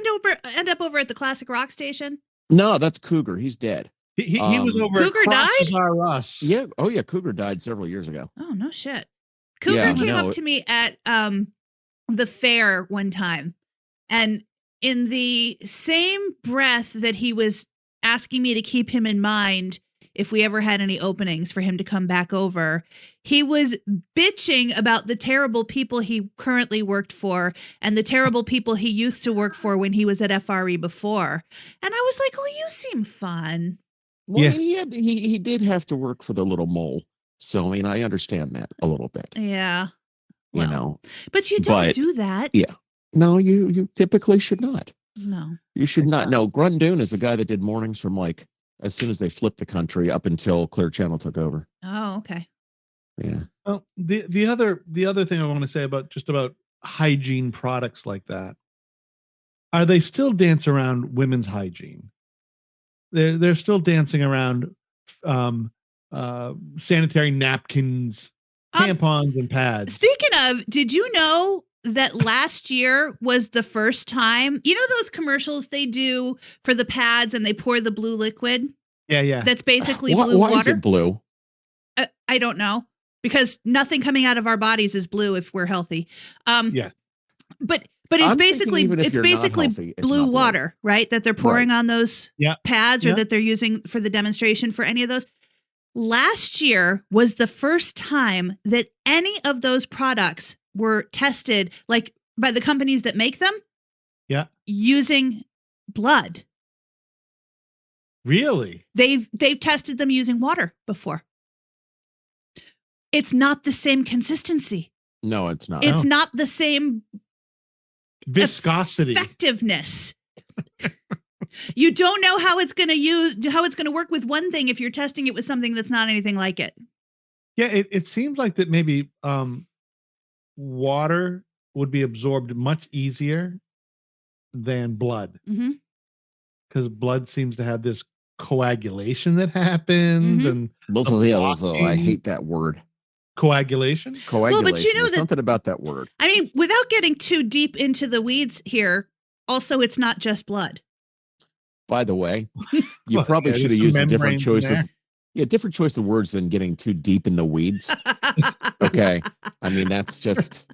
end up over at the classic rock station? No, that's Cougar. He's dead. He was over Cougar at died? Us. Yeah. Oh yeah, Cougar died several years ago. Oh no shit. Cougar came up to me at the fair one time, and in the same breath that he was asking me to keep him in mind if we ever had any openings for him to come back over, he was bitching about the terrible people he currently worked for and the terrible people he used to work for when he was at FRE before. And I was like, oh, you seem fun. Well, he did have to work for the little mole. So, I mean, I understand that a little bit. Yeah. Well, but you don't do that. Yeah. No, you typically should not. No. You should not. No, Grundoon is the guy that did mornings from like as soon as they flipped the country up until Clear Channel took over. Oh, okay. Yeah. Well, the other thing I want to say about hygiene products like that, are they still dance around women's hygiene? They're still dancing around sanitary napkins, tampons, and pads. Speaking of, did you know that last year was the first time, you know those commercials they do for the pads and they pour the blue liquid? Yeah. That's basically blue why water. Is it blue? I don't know, because nothing coming out of our bodies is blue if we're healthy. Yes. But it's basically blue water, right? That they're pouring on those pads or that they're using for the demonstration for any of those. Last year was the first time that any of those products were tested, like by the companies that make them, using blood. Really? They've tested them using water before. It's not the same consistency. No, it's not. It's not the same viscosity, effectiveness. You don't know how it's going to work with one thing if you're testing it with something that's not anything like it. Yeah, it seems like that maybe water would be absorbed much easier than blood, because blood seems to have this coagulation that happens, and I hate that word. Coagulation. Well, but you know There's something about that word. I mean, without getting too deep into the weeds here, also it's not just blood. By the way, you probably should have used a different choice of words than getting too deep in the weeds. Okay. I mean, that's just.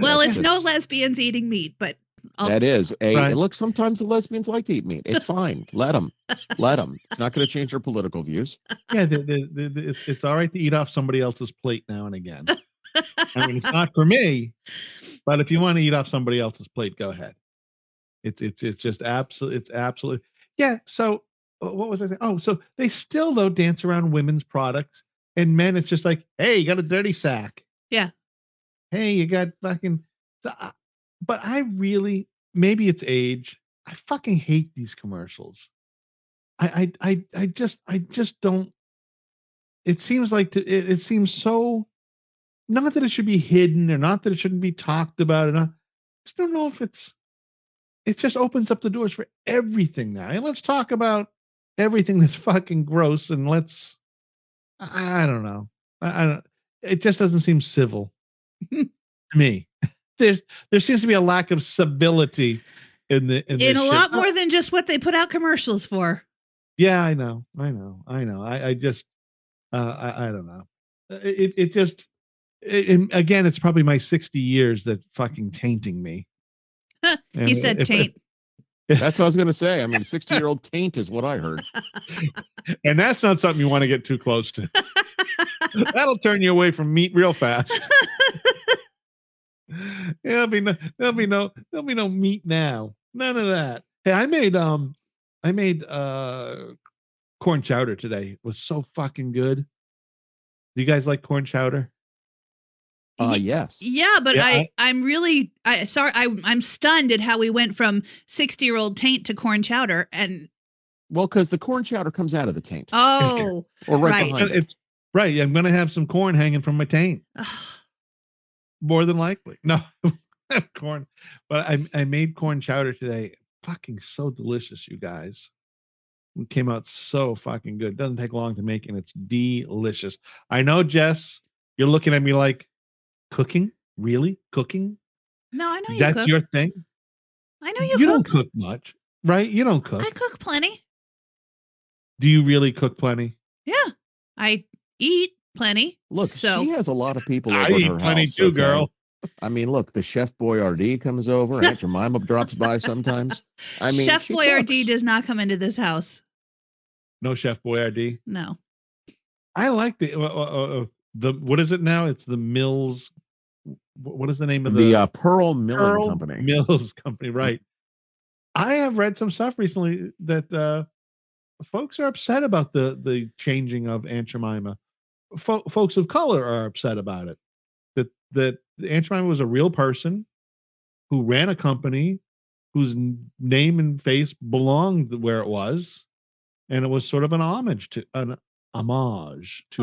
Well, it's no lesbians eating meat, but. That is. Look, sometimes the lesbians like to eat meat. It's fine. Let them. It's not going to change their political views. Yeah, it's all right to eat off somebody else's plate now and again. I mean, it's not for me, but if you want to eat off somebody else's plate, go ahead. It's just absolutely. It's absolutely. Yeah. So what was I saying? Oh, so they still though dance around women's products, and men, it's just like, hey, you got a dirty sack. Yeah. Hey, you got fucking. But I really, maybe it's age, I fucking hate these commercials. I just don't. It seems like it seems so. Not that it should be hidden, or not that it shouldn't be talked about, and I just don't know if it just opens up the doors for everything now. And let's talk about everything that's fucking gross, and I don't know. I don't. It just doesn't seem civil to me. There seems to be a lack of civility in a lot more than just what they put out commercials for. Yeah, I know. I just I don't know. Again, it's probably my 60 years that fucking tainting me. He said taint. That's what I was going to say. I mean, 60-year-old taint is what I heard. And that's not something you want to get too close to. That'll turn you away from meat real fast. There'll be no meat now. None of that. Hey, I made corn chowder today. It was so fucking good. Do you guys like corn chowder? Yes. Yeah, but I'm stunned at how we went from 60-year-old taint to corn chowder, and because the corn chowder comes out of the taint. Oh, or right behind it. It's right. I'm gonna have some corn hanging from my taint. More than likely. No, corn. But I made corn chowder today. Fucking so delicious, you guys. It came out so fucking good. It doesn't take long to make, and it's delicious. I know, Jess, you're looking at me like, cooking? Really? Cooking? No, I know you That's cook. your thing? I know you cook. You don't cook much, right? You don't cook. I cook plenty. Do you really cook plenty? Yeah. I eat plenty. Look, she has a lot of people over I at eat her plenty house. too, girl. I mean, look, the Chef Boyardee comes over. Aunt Jemima drops by sometimes. I mean, Chef Boyardee does not come into this house. No Chef Boyardee? No. I like the what is it now? It's the Mills. What is the name of the Pearl Milling Company? Mills Company, right? I have read some stuff recently that folks are upset about the changing of Aunt Jemima. Folks of color are upset about it. That Aunt Jemima was a real person who ran a company whose name and face belonged where it was, and it was sort of an homage to her. Homage to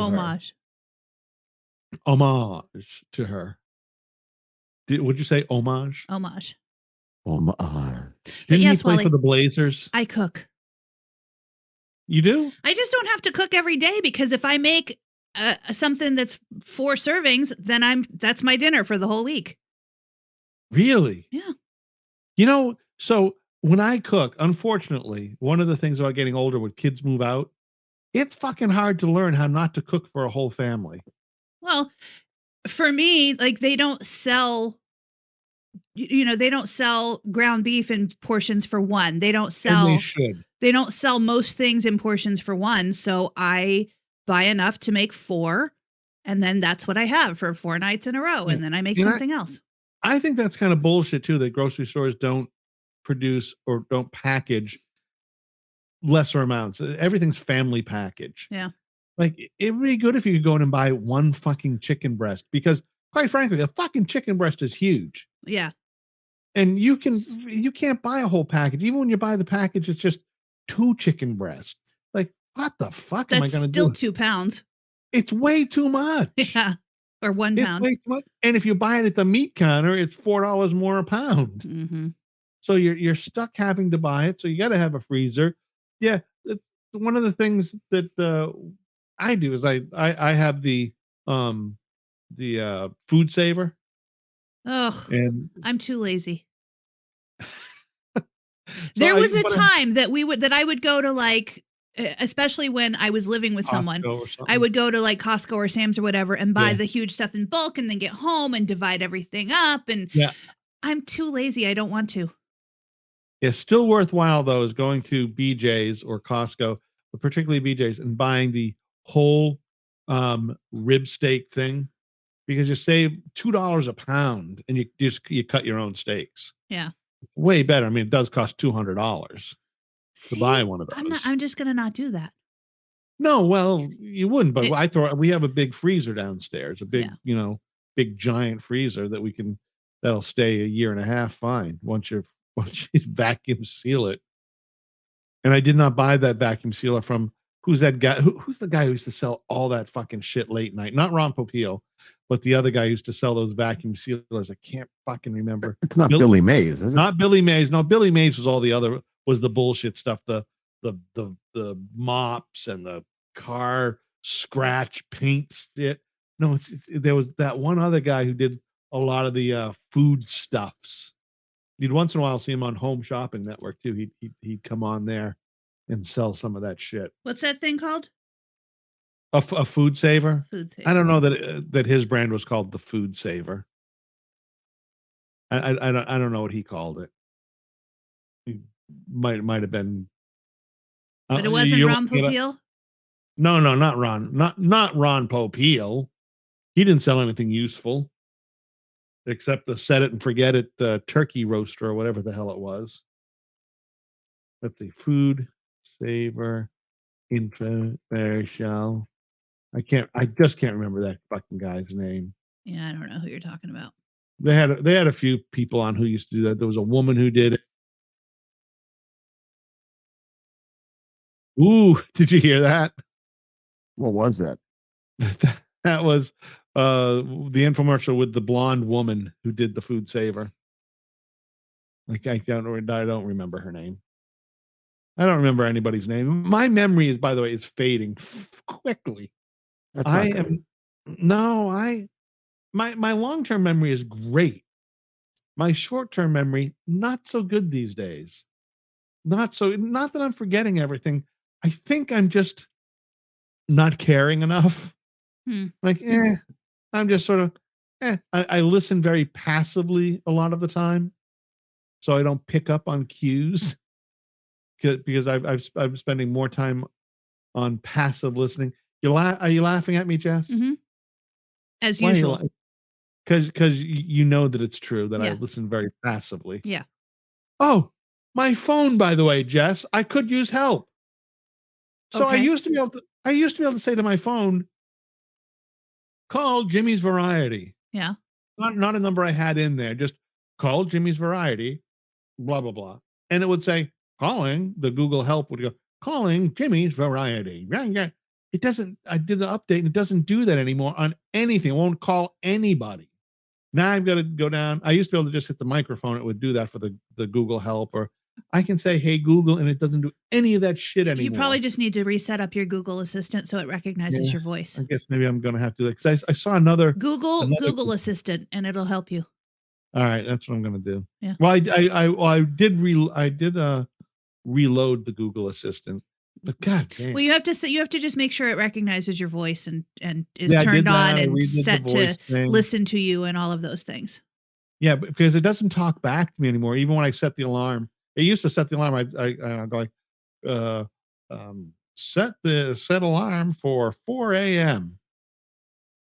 her. Would you say homage? Homage. Didn't he play for the Blazers? I cook. You do? I just don't have to cook every day, because if I make something that's 4 servings, then that's my dinner for the whole week. Really? Yeah. So when I cook, unfortunately, one of the things about getting older when kids move out, it's fucking hard to learn how not to cook for a whole family. Well, for me, like, they don't sell ground beef in portions for one. They don't sell. And they should. They don't sell most things in portions for one. So I buy enough to make 4, and then that's what I have for 4 nights in a row. And then I make something else. I think that's kind of bullshit too, that grocery stores don't produce or don't package lesser amounts. Everything's family package. Yeah. Like, it would be good if you could go in and buy one fucking chicken breast, because quite frankly, a fucking chicken breast is huge. Yeah. And you can't buy a whole package. Even when you buy the package, it's just 2 chicken breasts. Like, what the fuck am I going to do? That's still 2 pounds. It's way too much. Yeah. Or 1 pound. It's way too much. And if you buy it at the meat counter, it's $4 more a pound. Mm-hmm. So you're stuck having to buy it. So you got to have a freezer. Yeah. It's one of the things that I do is I have the food saver. Ugh. And I'm too lazy. There was a time that I would go to, like, especially when I was living with someone, I would go to like Costco or Sam's or whatever and buy the huge stuff in bulk and then get home and divide everything up. And I'm too lazy. I don't want to. Yeah, still worthwhile though is going to BJ's or Costco, but particularly BJ's, and buying the whole rib steak thing, because you save $2 a pound and you cut your own steaks. Yeah. It's way better. I mean, it does cost $200 to buy one of those. I'm just going to not do that. No, well, you wouldn't, but we have a big freezer downstairs, a big, big giant freezer that'll stay a year and a half fine once you vacuum seal it. And I did not buy that vacuum sealer from who's that guy? Who's the guy who used to sell all that fucking shit late night? Not Ron Popeil, but the other guy who used to sell those vacuum sealers. I can't fucking remember. It's not Billy Mays, is it? Not Billy Mays. No, Billy Mays was the bullshit stuff. The mops and the car scratch paint shit. No, there was that one other guy who did a lot of the food stuffs. You'd once in a while see him on Home Shopping Network too. He'd come on there and sell some of that shit. What's that thing called? A food saver. Food saver. I don't know that his brand was called the Food Saver. I don't know what he called it. He might have been. But it wasn't Ron Popeil? No, not Ron. Not Ron Popeil. He didn't sell anything useful except the set it and forget it turkey roaster or whatever the hell it was. Let's see, Food Saver infomercial. I just can't remember that fucking guy's name. Yeah, I don't know who you're talking about. They had a few people on who used to do that. There was a woman who did it. Ooh, did you hear that? What was that? That was the infomercial with the blonde woman who did the Food Saver. Like I don't remember her name. I don't remember anybody's name. My memory is, by the way, is fading quickly. That's not good. My long-term memory is great. My short-term memory, not so good these days. Not that I'm forgetting everything. I think I'm just not caring enough. Like, I'm just sort of, I listen very passively a lot of the time. So I don't pick up on cues because I'm spending more time on passive listening. Are you laughing at me, Jess? Mm-hmm. As usual. Because you know that it's true that I listen very passively. Yeah. Oh, my phone, by the way, Jess, I could use help. So I used to be able to say to my phone, call Jimmy's Variety. Yeah. Not a number I had in there, just call Jimmy's Variety, blah, blah, blah. And it would say, calling. The Google help would go, calling Jimmy's Variety. It doesn't. I did the update and it doesn't do that anymore on anything. It won't call anybody. Now I've got to go down. I used to be able to just hit the microphone. It would do that for the Google Help, or I can say, "Hey Google," and it doesn't do any of that shit anymore. You probably just need to reset up your Google Assistant so it recognizes your voice. I guess maybe I'm going to have to do that because I saw another Google Assistant, and it'll help you. All right, that's what I'm going to do. Yeah. Well, I did reload the Google Assistant, but god damn. Well, you have to just make sure it recognizes your voice and is turned on and set to listen to you and all of those things. Yeah, because it doesn't talk back to me anymore. Even when I set the alarm, it used to set the alarm. I go like, set alarm for 4 a.m.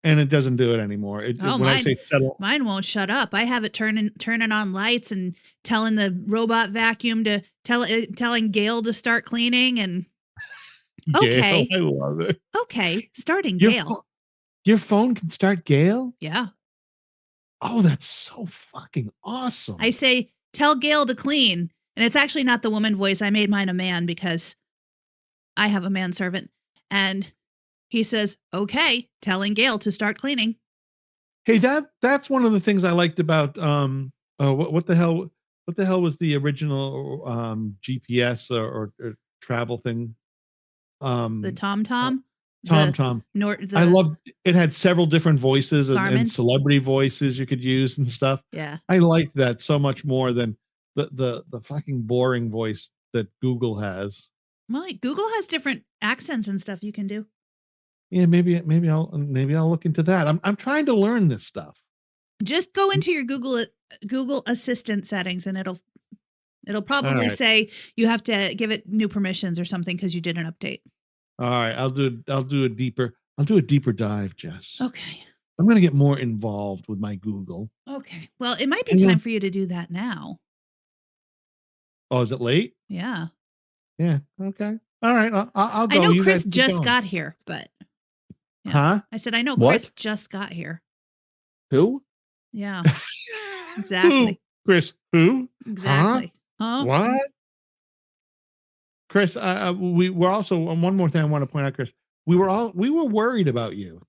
and it doesn't do it anymore. I say settle, mine won't shut up. I have it turning on lights and telling the robot vacuum to telling Gail to start cleaning and. Okay, Gail, I love it. Okay, starting Gail. Your phone can start Gail? Yeah. Oh, that's so fucking awesome. I say, tell Gail to clean. And it's actually not the woman voice. I made mine a man because I have a manservant. And he says, okay, telling Gail to start cleaning. Hey, that's one of the things I liked about what the hell was the original GPS or travel thing? The TomTom. TomTom. I loved it. Had several different voices and celebrity voices you could use and stuff. Yeah, I liked that so much more than the fucking boring voice that Google has. Well, Google has different accents and stuff you can do. Yeah, maybe I'll look into that. I'm trying to learn this stuff. Just go into your Google Assistant settings and it'll probably say you have to give it new permissions or something because you did an update. All right, I'll do a deeper dive, Jess. Okay. I'm going to get more involved with my Google. Okay. Well, it might be time for you to do that now. Oh, is it late? Yeah. Yeah. Okay. All right. I'll go. I know Chris just got here, but. Yeah. Huh? I said, I know Chris just got here. Who? Yeah. Exactly. Who? Chris, who? Exactly. Huh? What? Chris, we're also, one more thing I want to point out, Chris, we were worried about you.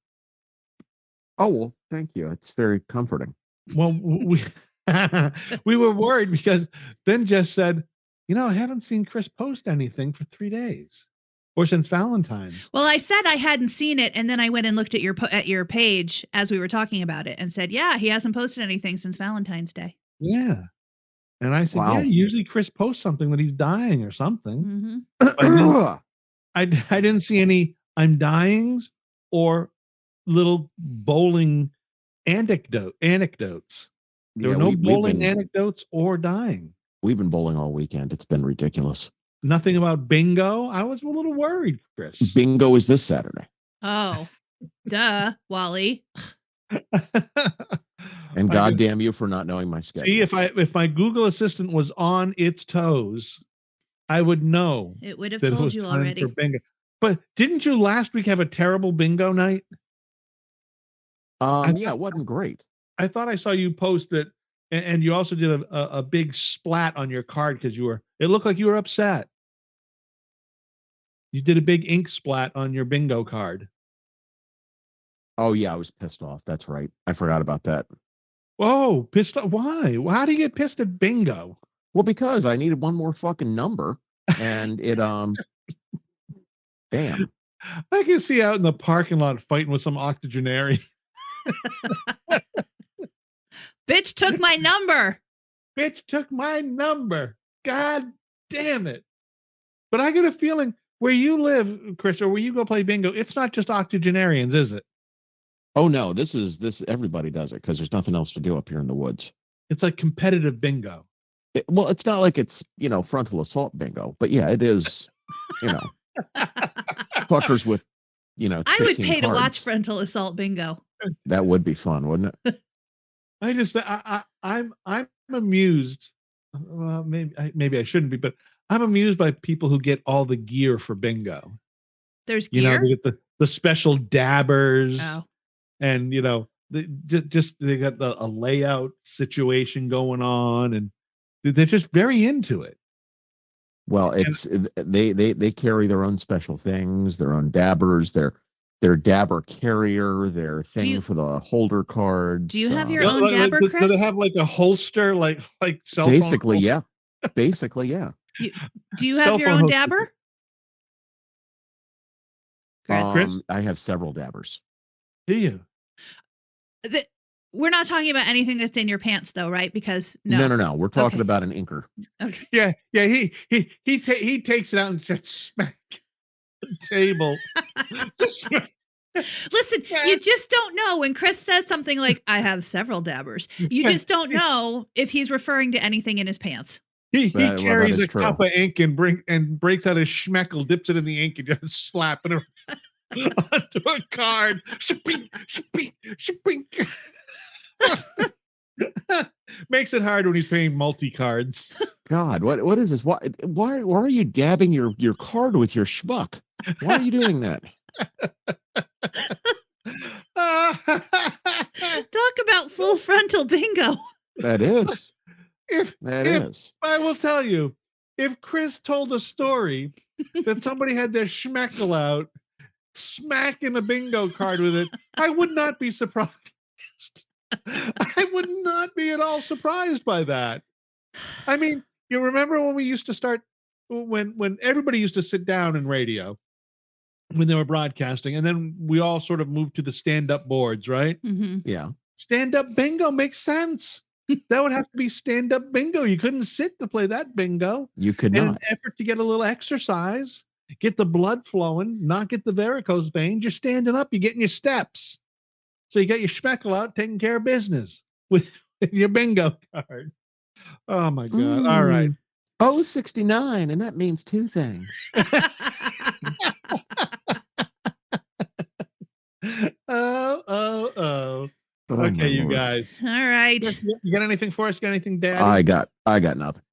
Oh, well, thank you. It's very comforting. Well, we were worried because then Jess said, I haven't seen Chris post anything for 3 days or since Valentine's. Well, I said I hadn't seen it. And then I went and looked at your page as we were talking about it and said, yeah, he hasn't posted anything since Valentine's Day. Yeah. And I said, yeah, usually Chris posts something that he's dying or something. Mm-hmm. I didn't see any I'm dyings or little bowling anecdotes. There were no bowling anecdotes or dying. We've been bowling all weekend. It's been ridiculous. Nothing about bingo. I was a little worried, Chris. Bingo is this Saturday. Oh, duh, Wally. And goddamn you for not knowing my schedule. See, if my Google Assistant was on its toes, I would know. It would have told you already. For bingo. But didn't you last week have a terrible bingo night? Yeah, it wasn't great. I thought I saw you post it, and you also did a big splat on your card because it looked like you were upset. You did a big ink splat on your bingo card. Oh, yeah, I was pissed off. That's right. I forgot about that. Whoa, pissed off? Why? How do you get pissed at bingo? Well, because I needed one more fucking number, and it damn. I can see out in the parking lot fighting with some octogenarian. Bitch took my number. Bitch took my number. God damn it. But I get a feeling where you live, Chris, or where you go play bingo, it's not just octogenarians, is it? Oh no, this everybody does it because there's nothing else to do up here in the woods. It's like competitive bingo. Well, it's not like it's, frontal assault bingo, but yeah, it is, fuckers with, I would pay cards. To watch frontal assault bingo. That would be fun, wouldn't it? I'm amused. Well, maybe I shouldn't be, but I'm amused by people who get all the gear for bingo. There's gear. They get the special dabbers. Oh. And they got a layout situation going on, and they're just very into it. Well, it's they carry their own special things, their own dabbers, their dabber carrier, their thing for the holder cards. Do you have your own dabber, Chris? Do they have like a holster, like cell phone? Basically, yeah. Basically, yeah. Do you have your own dabber? Chris? I have several dabbers. Do you? We're not talking about anything that's in your pants, though, right? Because no. We're talking about an inker. Okay. Yeah. He takes it out and just smack the table. Listen, you just don't know when Chris says something like, "I have several dabbers." You just don't know if he's referring to anything in his pants. He carries a cup of ink and breaks out his schmeckle, dips it in the ink, and just slapping it onto a card. Makes it hard when he's paying multi-cards. God, what is this? Why are you dabbing your card with your schmuck? Why are you doing that? Talk about full frontal bingo. That is. I will tell you, if Chris told a story that somebody had their schmeckle out, smacking a bingo card with it, I would not be surprised. I would not be at all surprised by that. I mean, you remember when we used to start, when everybody used to sit down in radio when they were broadcasting, and then we all sort of moved to the stand-up boards, right? Mm-hmm. Yeah. Stand-up bingo makes sense. That would have to be stand-up bingo. You couldn't sit to play that bingo. You could not. In an effort to get a little exercise, get the blood flowing, not get the varicose veins. You're standing up, you're getting your steps. So you got your schmeckle out, taking care of business with your bingo card. Oh my God. All right. 69, and that means two things. Oh. Okay, you guys. All right. You got anything for us? Got anything, Daddy? I got nothing.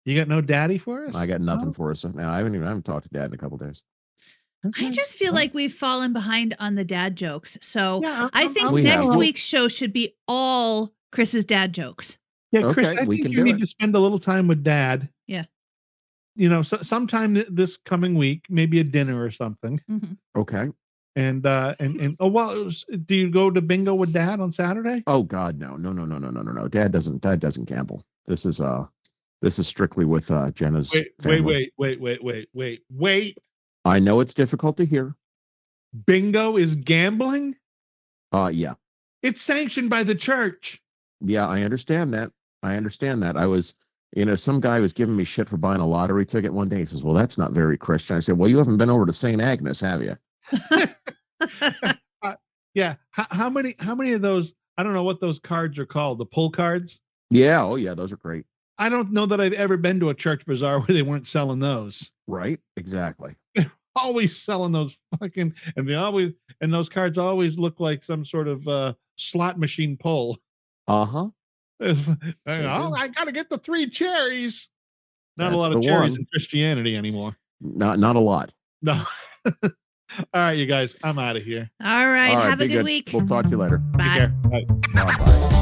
You got no daddy for us? I got nothing for us. Now I haven't talked to Dad in a couple days. Okay. I just feel like we've fallen behind on the dad jokes. So I think we next week's show should be all Chris's dad jokes. Yeah, Chris, I think you need to spend a little time with Dad. Yeah. Sometime this coming week, maybe a dinner or something. Mm-hmm. Okay. And do you go to bingo with Dad on Saturday? Oh God, no. Dad doesn't gamble. This is strictly with Jenna's family. Wait. I know it's difficult to hear. Bingo is gambling? Yeah. It's sanctioned by the church. Yeah, I understand that. I was, some guy was giving me shit for buying a lottery ticket one day. He says, "Well, that's not very Christian." I said, "Well, you haven't been over to St. Agnes, have you?" Yeah. How many of those? I don't know what those cards are called. The pull cards. Yeah. Oh yeah. Those are great. I don't know that I've ever been to a church bazaar where they weren't selling those. Right. Exactly. They're always selling those and those cards always look like some sort of slot machine pull. Uh-huh. I got to get the 3 cherries. Not a lot of cherries in Christianity anymore. Not a lot. No. All right, you guys, I'm out of here. All right. Have a good week. We'll talk to you later. Bye. Take care. Bye. Bye.